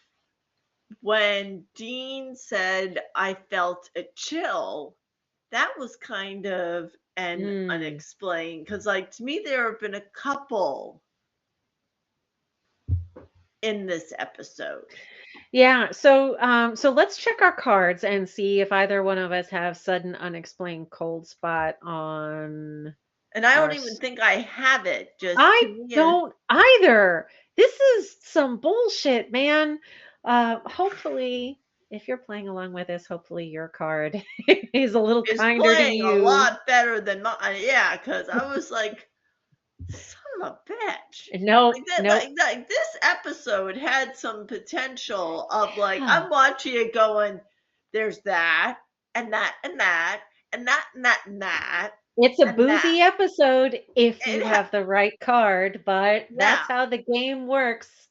when Dean said I felt a chill, that was kind of an Mm. unexplained because like to me there have been a couple in this episode. Yeah, so let's check our cards and see if either one of us have sudden unexplained cold spot on And I don't our even think I have it. Just to I me, don't either. This is some bullshit, man. Hopefully, if you're playing along with us, hopefully your card is a little is kinder to playing a you. lot better than mine. Yeah, because I was like, son of a bitch. Nope, nope. Like this episode had some potential of like I'm watching it going, there's that and that and that and that and that and that It's a and that. boozy episode if you It ha- have the right card, but yeah. that's how the game works.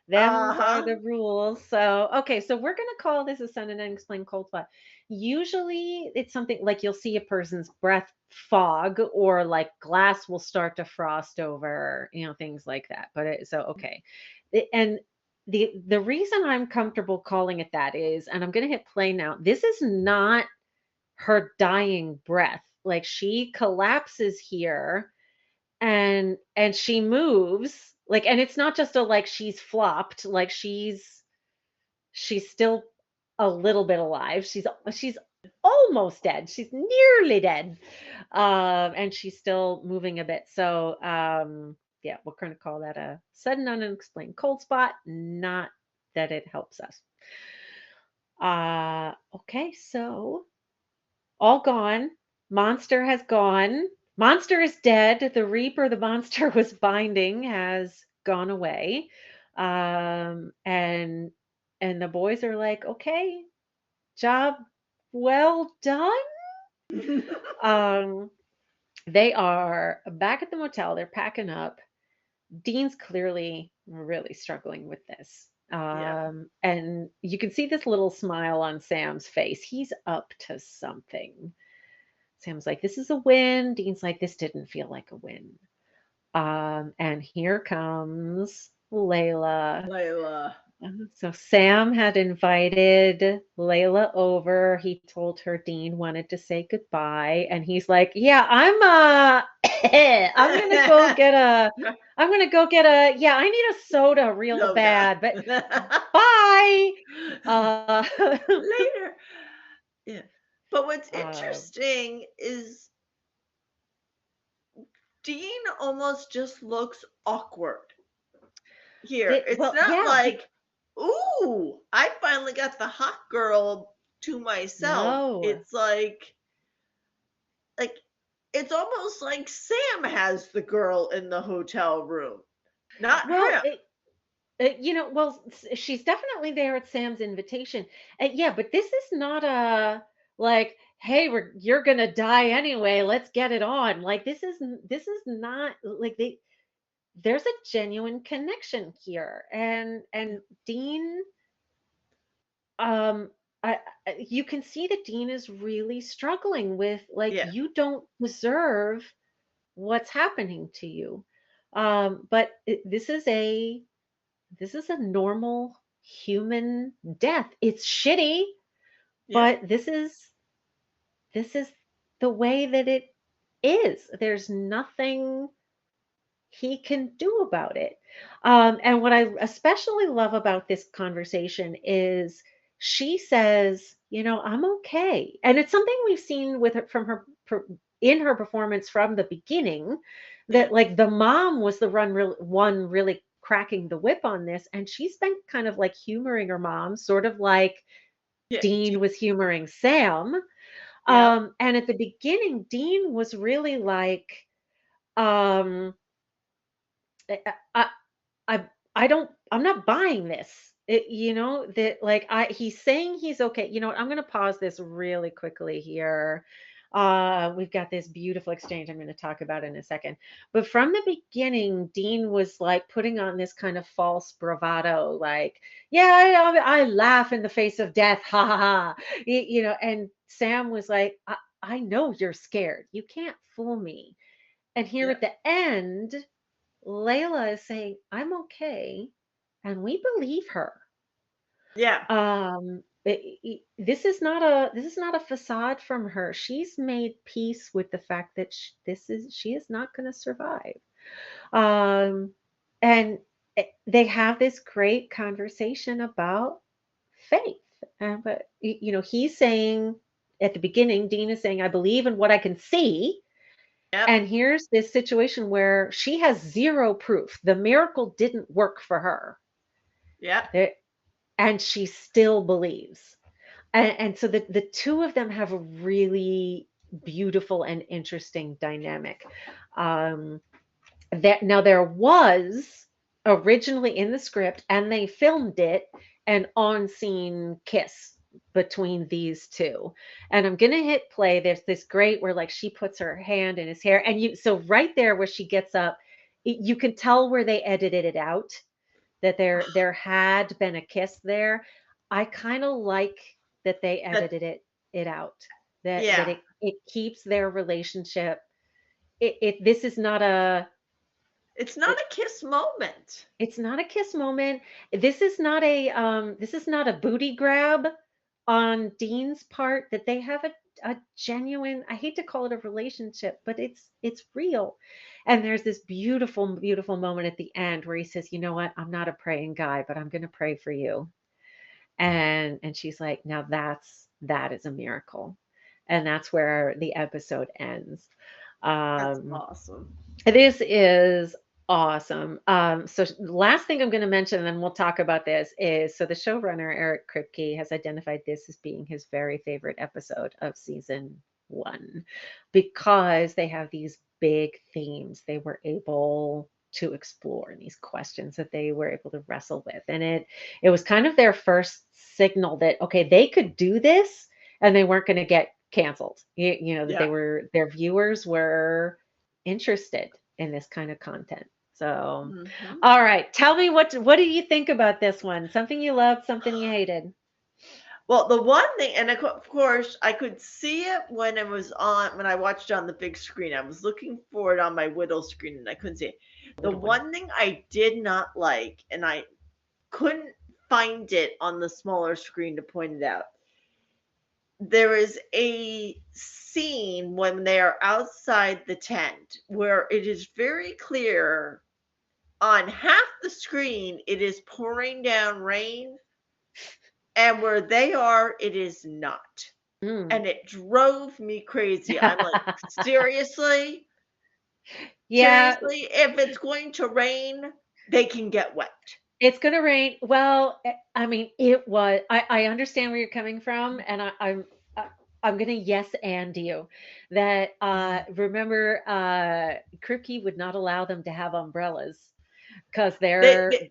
Them's are Uh-huh. the rules. So, okay, so we're gonna call this a sun and unexplained cold spot. Usually, it's something like you'll see a person's breath fog, or like glass will start to frost over, things like that. But so okay, and the reason I'm comfortable calling it that is, and I'm gonna hit play now, this is not her dying breath. Like she collapses here and she moves, like, and it's not just a like she's flopped, like she's still a little bit alive. She's almost dead. She's nearly dead. And she's still moving a bit. So yeah, we're gonna call that a sudden unexplained cold spot, not that it helps us. Okay, so all gone. Monster has gone. Monster is dead. The Reaper the monster was binding has gone away. And the boys are like, okay, job well done. Um, they are back at the motel. They're packing up. Dean's clearly really struggling with this. Yeah. And you can see this little smile on Sam's face. He's up to something. Sam's like, this is a win. Dean's like, this didn't feel like a win. And here comes Layla. Layla. So Sam had invited Layla over. He told her Dean wanted to say goodbye, and he's like, "Yeah, I'm gonna go get a, I'm gonna go get a, yeah, I need a soda real Soda. bad, but bye." Uh, Later. Yeah. But what's uh, interesting is Dean almost just looks awkward here. It's well, not yeah, like, ooh, I finally got the hot girl to myself. no, It's like it's almost like Sam has the girl in the hotel room, not well, him. well, she's definitely there at Sam's invitation. Yeah, but this is not a like, hey, you're gonna die anyway. Let's get it on. Like this is not like there's a genuine connection here, and Dean, um, you can see that Dean is really struggling with like Yeah. you don't deserve what's happening to you. But this is a normal human death. It's shitty, Yeah. but this is the way that it is. There's nothing he can do about it. And what I especially love about this conversation is she says, you know, I'm okay. And it's something we've seen with her from in her performance from the beginning, Yeah. that like the mom was the one really cracking the whip on this. And she's been kind of like humoring her mom, sort of like Yeah. Dean was humoring Sam. Yep. And at the beginning, Dean was really like, um, I, I, I I'm not buying this. You know, that like he's saying he's okay. You know what? I'm going to pause this really quickly here. We've got this beautiful exchange I'm going to talk about in a second. But from the beginning, Dean was like putting on this kind of false bravado, like, yeah, I laugh in the face of death. Ha ha ha. You know, and Sam was like, I know you're scared. You can't fool me. And here Yeah. at the end, Layla is saying, I'm okay, and we believe her. Yeah. This is not a facade from her. She's made peace with the fact that she is not going to survive. Um, and they have this great conversation about faith. But you know, he's saying at the beginning, Dean is saying, I believe in what I can see. Yep. And here's this situation where she has zero proof. The miracle didn't work for her. Yep. There- and she still believes. And so the two of them have a really beautiful and interesting dynamic. Um, that now there was originally in the script, and they filmed it, an on-scene kiss between these two. And I'm gonna hit play. There's this great where like she puts her hand in his hair, and you so right there where she gets up, you can tell where they edited it out, that there had been a kiss there. I kind of like that they That, edited it out. That yeah. it keeps their relationship. This is not a It's not a kiss moment. It's not a kiss moment. This is not a booty grab on Dean's part that they have a genuine, I hate to call it a relationship, but it's real. And there's this beautiful, beautiful moment at the end where he says, "You know what? I'm not a praying guy, but I'm gonna pray for you." And she's like, "Now that is a miracle." And that's where the episode ends. That's Um, awesome. this is awesome. So last thing I'm going to mention, and then we'll talk about this, is so the showrunner Eric Kripke has identified this as being his very favorite episode of season 1 because they have these big themes they were able to explore and these questions that they were able to wrestle with. And it was kind of their first signal that okay, they could do this and they weren't going to get canceled. You know, that Yeah. their viewers were interested in this kind of content. So, Hmm. all right, tell me what do you think about this one? Something you loved, something you hated. Well, the one thing, and of course, I could see it when it was on, when I watched it on the big screen. I was looking for it on my Whittle screen and I couldn't see it. The Little one. one thing I did not like, and I couldn't find it on the smaller screen to point it out, there is a scene when they are outside the tent where it is very clear on half the screen it is pouring down rain, and where they are, it is not. Mm. And it drove me crazy. I'm like, seriously? Yeah, Seriously? If it's going to rain, they can get wet. it's gonna rain. Well, I mean, it was. I understand where you're coming from, and I'm gonna yes and you that remember Kripke would not allow them to have umbrellas because They, they're they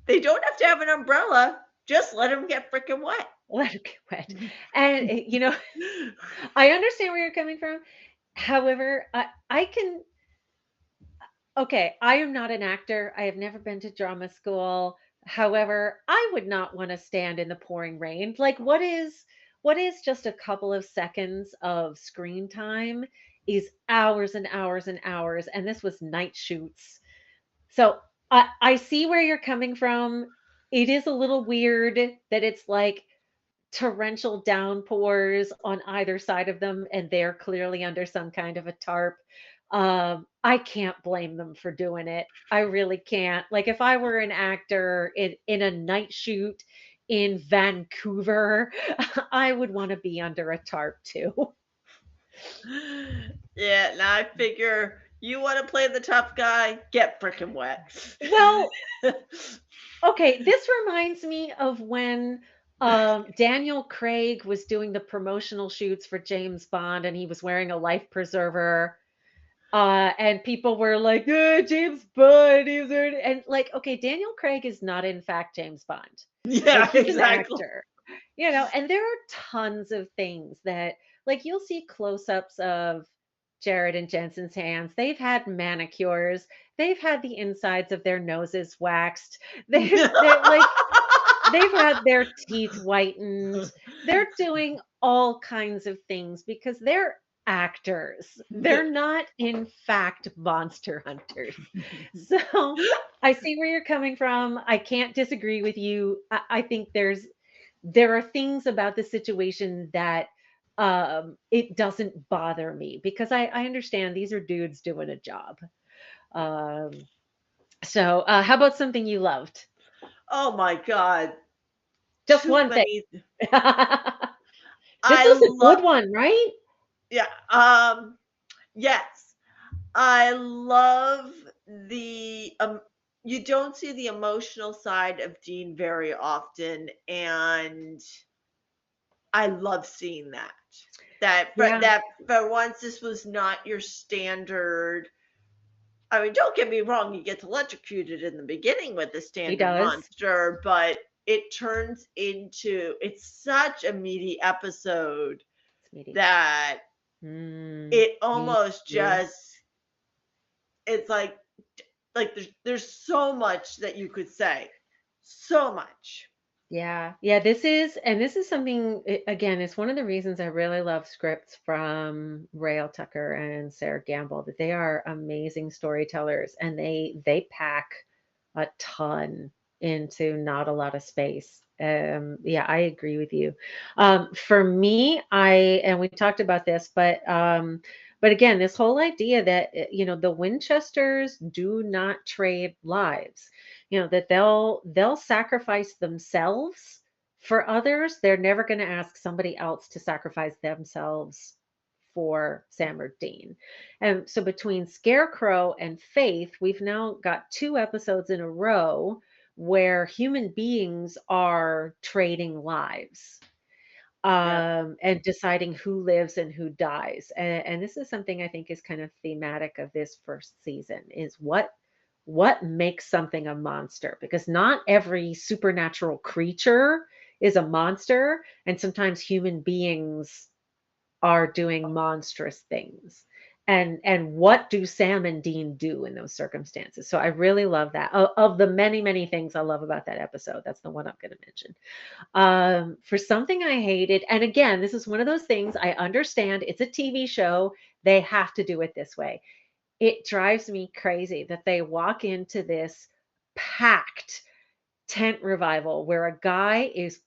they don't have to have an umbrella. Just let them get freaking wet. let it get wet. And you know, I understand where you're coming from. However, I can. Okay, I am not an actor. I have never been to drama school. However, I would not want to stand in the pouring rain. Like what is just a couple of seconds of screen time is hours and hours and hours and this was night shoots. So I see where you're coming from. It is a little weird that it's like torrential downpours on either side of them, and they're clearly under some kind of a tarp. I can't blame them for doing it. I really can't. Like if I were an actor in a night shoot in Vancouver, I would want to be under a tarp too. Yeah, now I figure you want to play the tough guy, get freaking wet. Well, okay, this reminds me of when Daniel Craig was doing the promotional shoots for James Bond and he was wearing a life preserver. And people were like, James Bond, and like, okay, Daniel Craig is not in fact James Bond. Like Yeah, he's an exactly. actor, you know, and there are tons of things that like you'll see close-ups of Jared and Jensen's hands. They've had manicures, they've had the insides of their noses waxed, they're like they've had their teeth whitened. They're doing all kinds of things because they're actors. They're not, in fact, monster hunters. So I see where you're coming from. I can't disagree with you. I think there are things about the situation that it doesn't bother me because I understand these are dudes doing a job. Um, so how about something you loved? Oh my God. Just Too one thing. many. This I was a love, good one, right? yeah. Yes. I love the, you don't see the emotional side of Dean very often. And I love seeing that. Yeah, That for once, this was not your standard. I mean, don't get me wrong, he gets electrocuted in the beginning with the he standard does. monster, but it turns into, it's such a meaty episode Sweetie. that Mm, it me almost too. just, it's like there's so much that you could say. So much. Yeah. Yeah, this is something again, it's one of the reasons I really love scripts from Rael Tucker and Sarah Gamble, that they are amazing storytellers and they pack a ton into not a lot of space. Yeah, I agree with you. For me, and we talked about this, but again, this whole idea that the Winchesters do not trade lives, that they'll sacrifice themselves for others. They're never going to ask somebody else to sacrifice themselves for Sam or Dean. And so between Scarecrow and Faith, we've now got two episodes in a row where human beings are trading lives, Yep. and deciding who lives and who dies. And this is something I think is kind of thematic of this first season, is what makes something a monster, because not every supernatural creature is a monster, and sometimes human beings are doing monstrous things. And what do Sam and Dean do in those circumstances? So I really love that. Of the many, many things I love about that episode, that's the one I'm going to mention. For something I hated, and again, this is one of those things I understand. It's a TV show. They have to do it this way. It drives me crazy that they walk into this packed tent revival where a guy is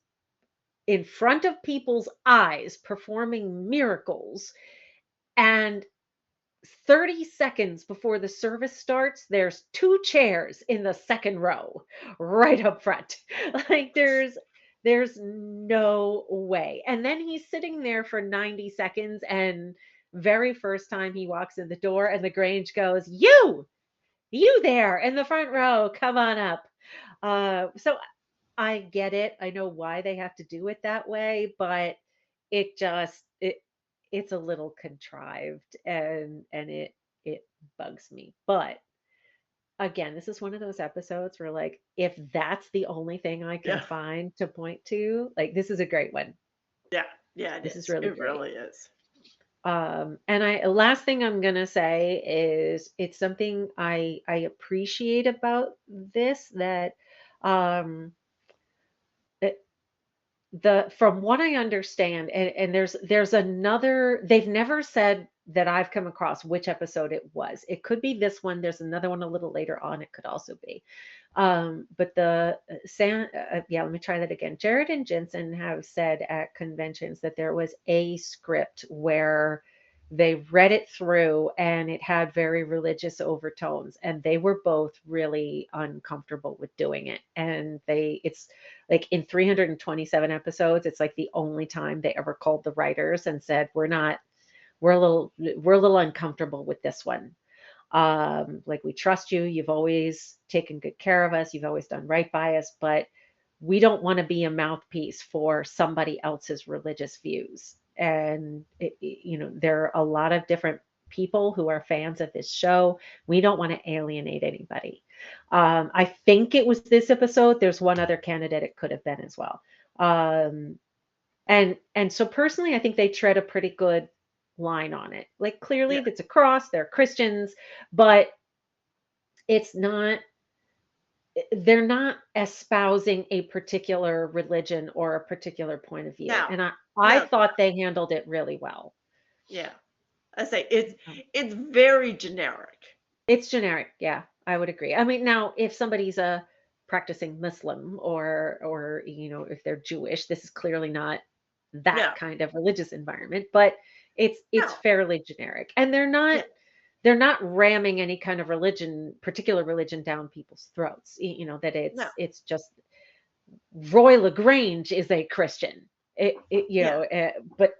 in front of people's eyes performing miracles, and 30 seconds before the service starts, there's two chairs in the second row right up front. Like there's no way. And then he's sitting there for 90 seconds, and very first time he walks in the door and the Grange goes, you there in the front row, come on up. So I get it. I know why they have to do it that way, but it just it's a little contrived, and it bugs me. But again, this is one of those episodes where, like, if that's the only thing I can Yeah. find to point to, like, this is a great one. Yeah. Yeah, it This is is. really It great. really is. And I last thing I'm gonna say is it's something I appreciate about this, that um the from what I understand, and there's another, they've never said that I've come across which episode it was. It could be this one. There's another one a little later on. It could also be. But the San yeah, let me try that again. Jared and Jensen have said at conventions that there was a script where they read it through and it had very religious overtones, and they were both really uncomfortable with doing it. And it's like in 327 episodes, it's like the only time they ever called the writers and said, we're a little uncomfortable with this one. Like, we trust you. You've always taken good care of us. You've always done right by us, but we don't want to be a mouthpiece for somebody else's religious views. And there are a lot of different people who are fans of this show. We don't want to alienate anybody. I think it was this episode. There's one other candidate it could have been as well. Um, and so personally, I think they tread a pretty good line on it. Like, clearly Yeah. that's a cross, they're Christians, but it's not they're not espousing a particular religion or a particular point of view. No. And I No. thought they handled it really well. Yeah. I say it's very generic. It's generic, yeah, I would agree. I mean, now if somebody's a practicing Muslim, or if they're Jewish, this is clearly not that No. kind of religious environment, but it's No. fairly generic. And Yeah. they're not ramming any kind of particular religion down people's throats. That No. it's just Roy LaGrange is a Christian. Yeah. But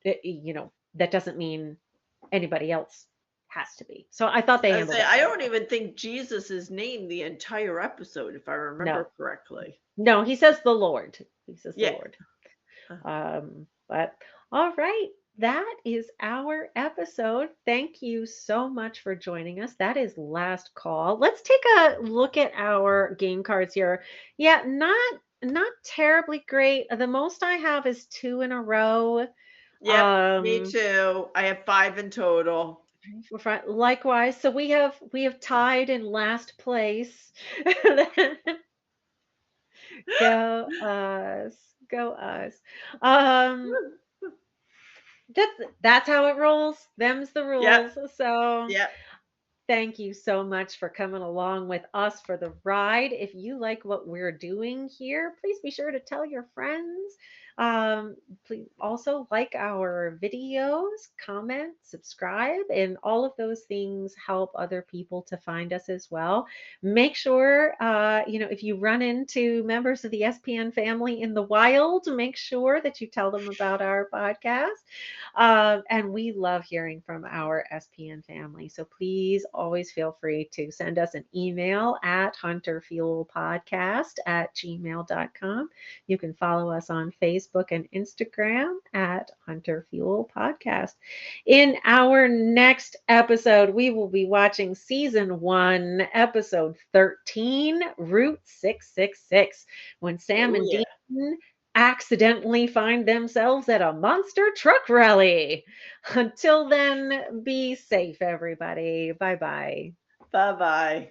that doesn't mean anybody else has to be. So I thought they I handled say it I very don't well. even think Jesus is named the entire episode, if I No, remember correctly. no, he says the Lord. He says the Yeah. Lord. But all right, that is our episode. Thank you so much for joining us. That is last call. Let's take a look at our game cards here. Yeah, not terribly great. The most I have is two in a row. Yep. Me Um, too. I have 5 in total. Likewise, so we have tied in last place. Go us. Go us. Um, that's how it rolls. Them's the Yep, rules. So yep. thank you so much for coming along with us for the ride. If you like what we're doing here, please be sure to tell your friends. Please also like our videos, comment, subscribe, and all of those things help other people to find us as well. Make sure, if you run into members of the SPN family in the wild, make sure that you tell them about our podcast. And we love hearing from our SPN family. So please always feel free to send us an email at hunterfuelpodcast@gmail.com. You can follow us on Facebook and Instagram at Hunter Fuel Podcast. In our next episode, we will be watching season 1, episode 13, Route 666, when Sam Oh and yeah. Dean accidentally find themselves at a monster truck rally. Until then, be safe, everybody. Bye bye. Bye bye.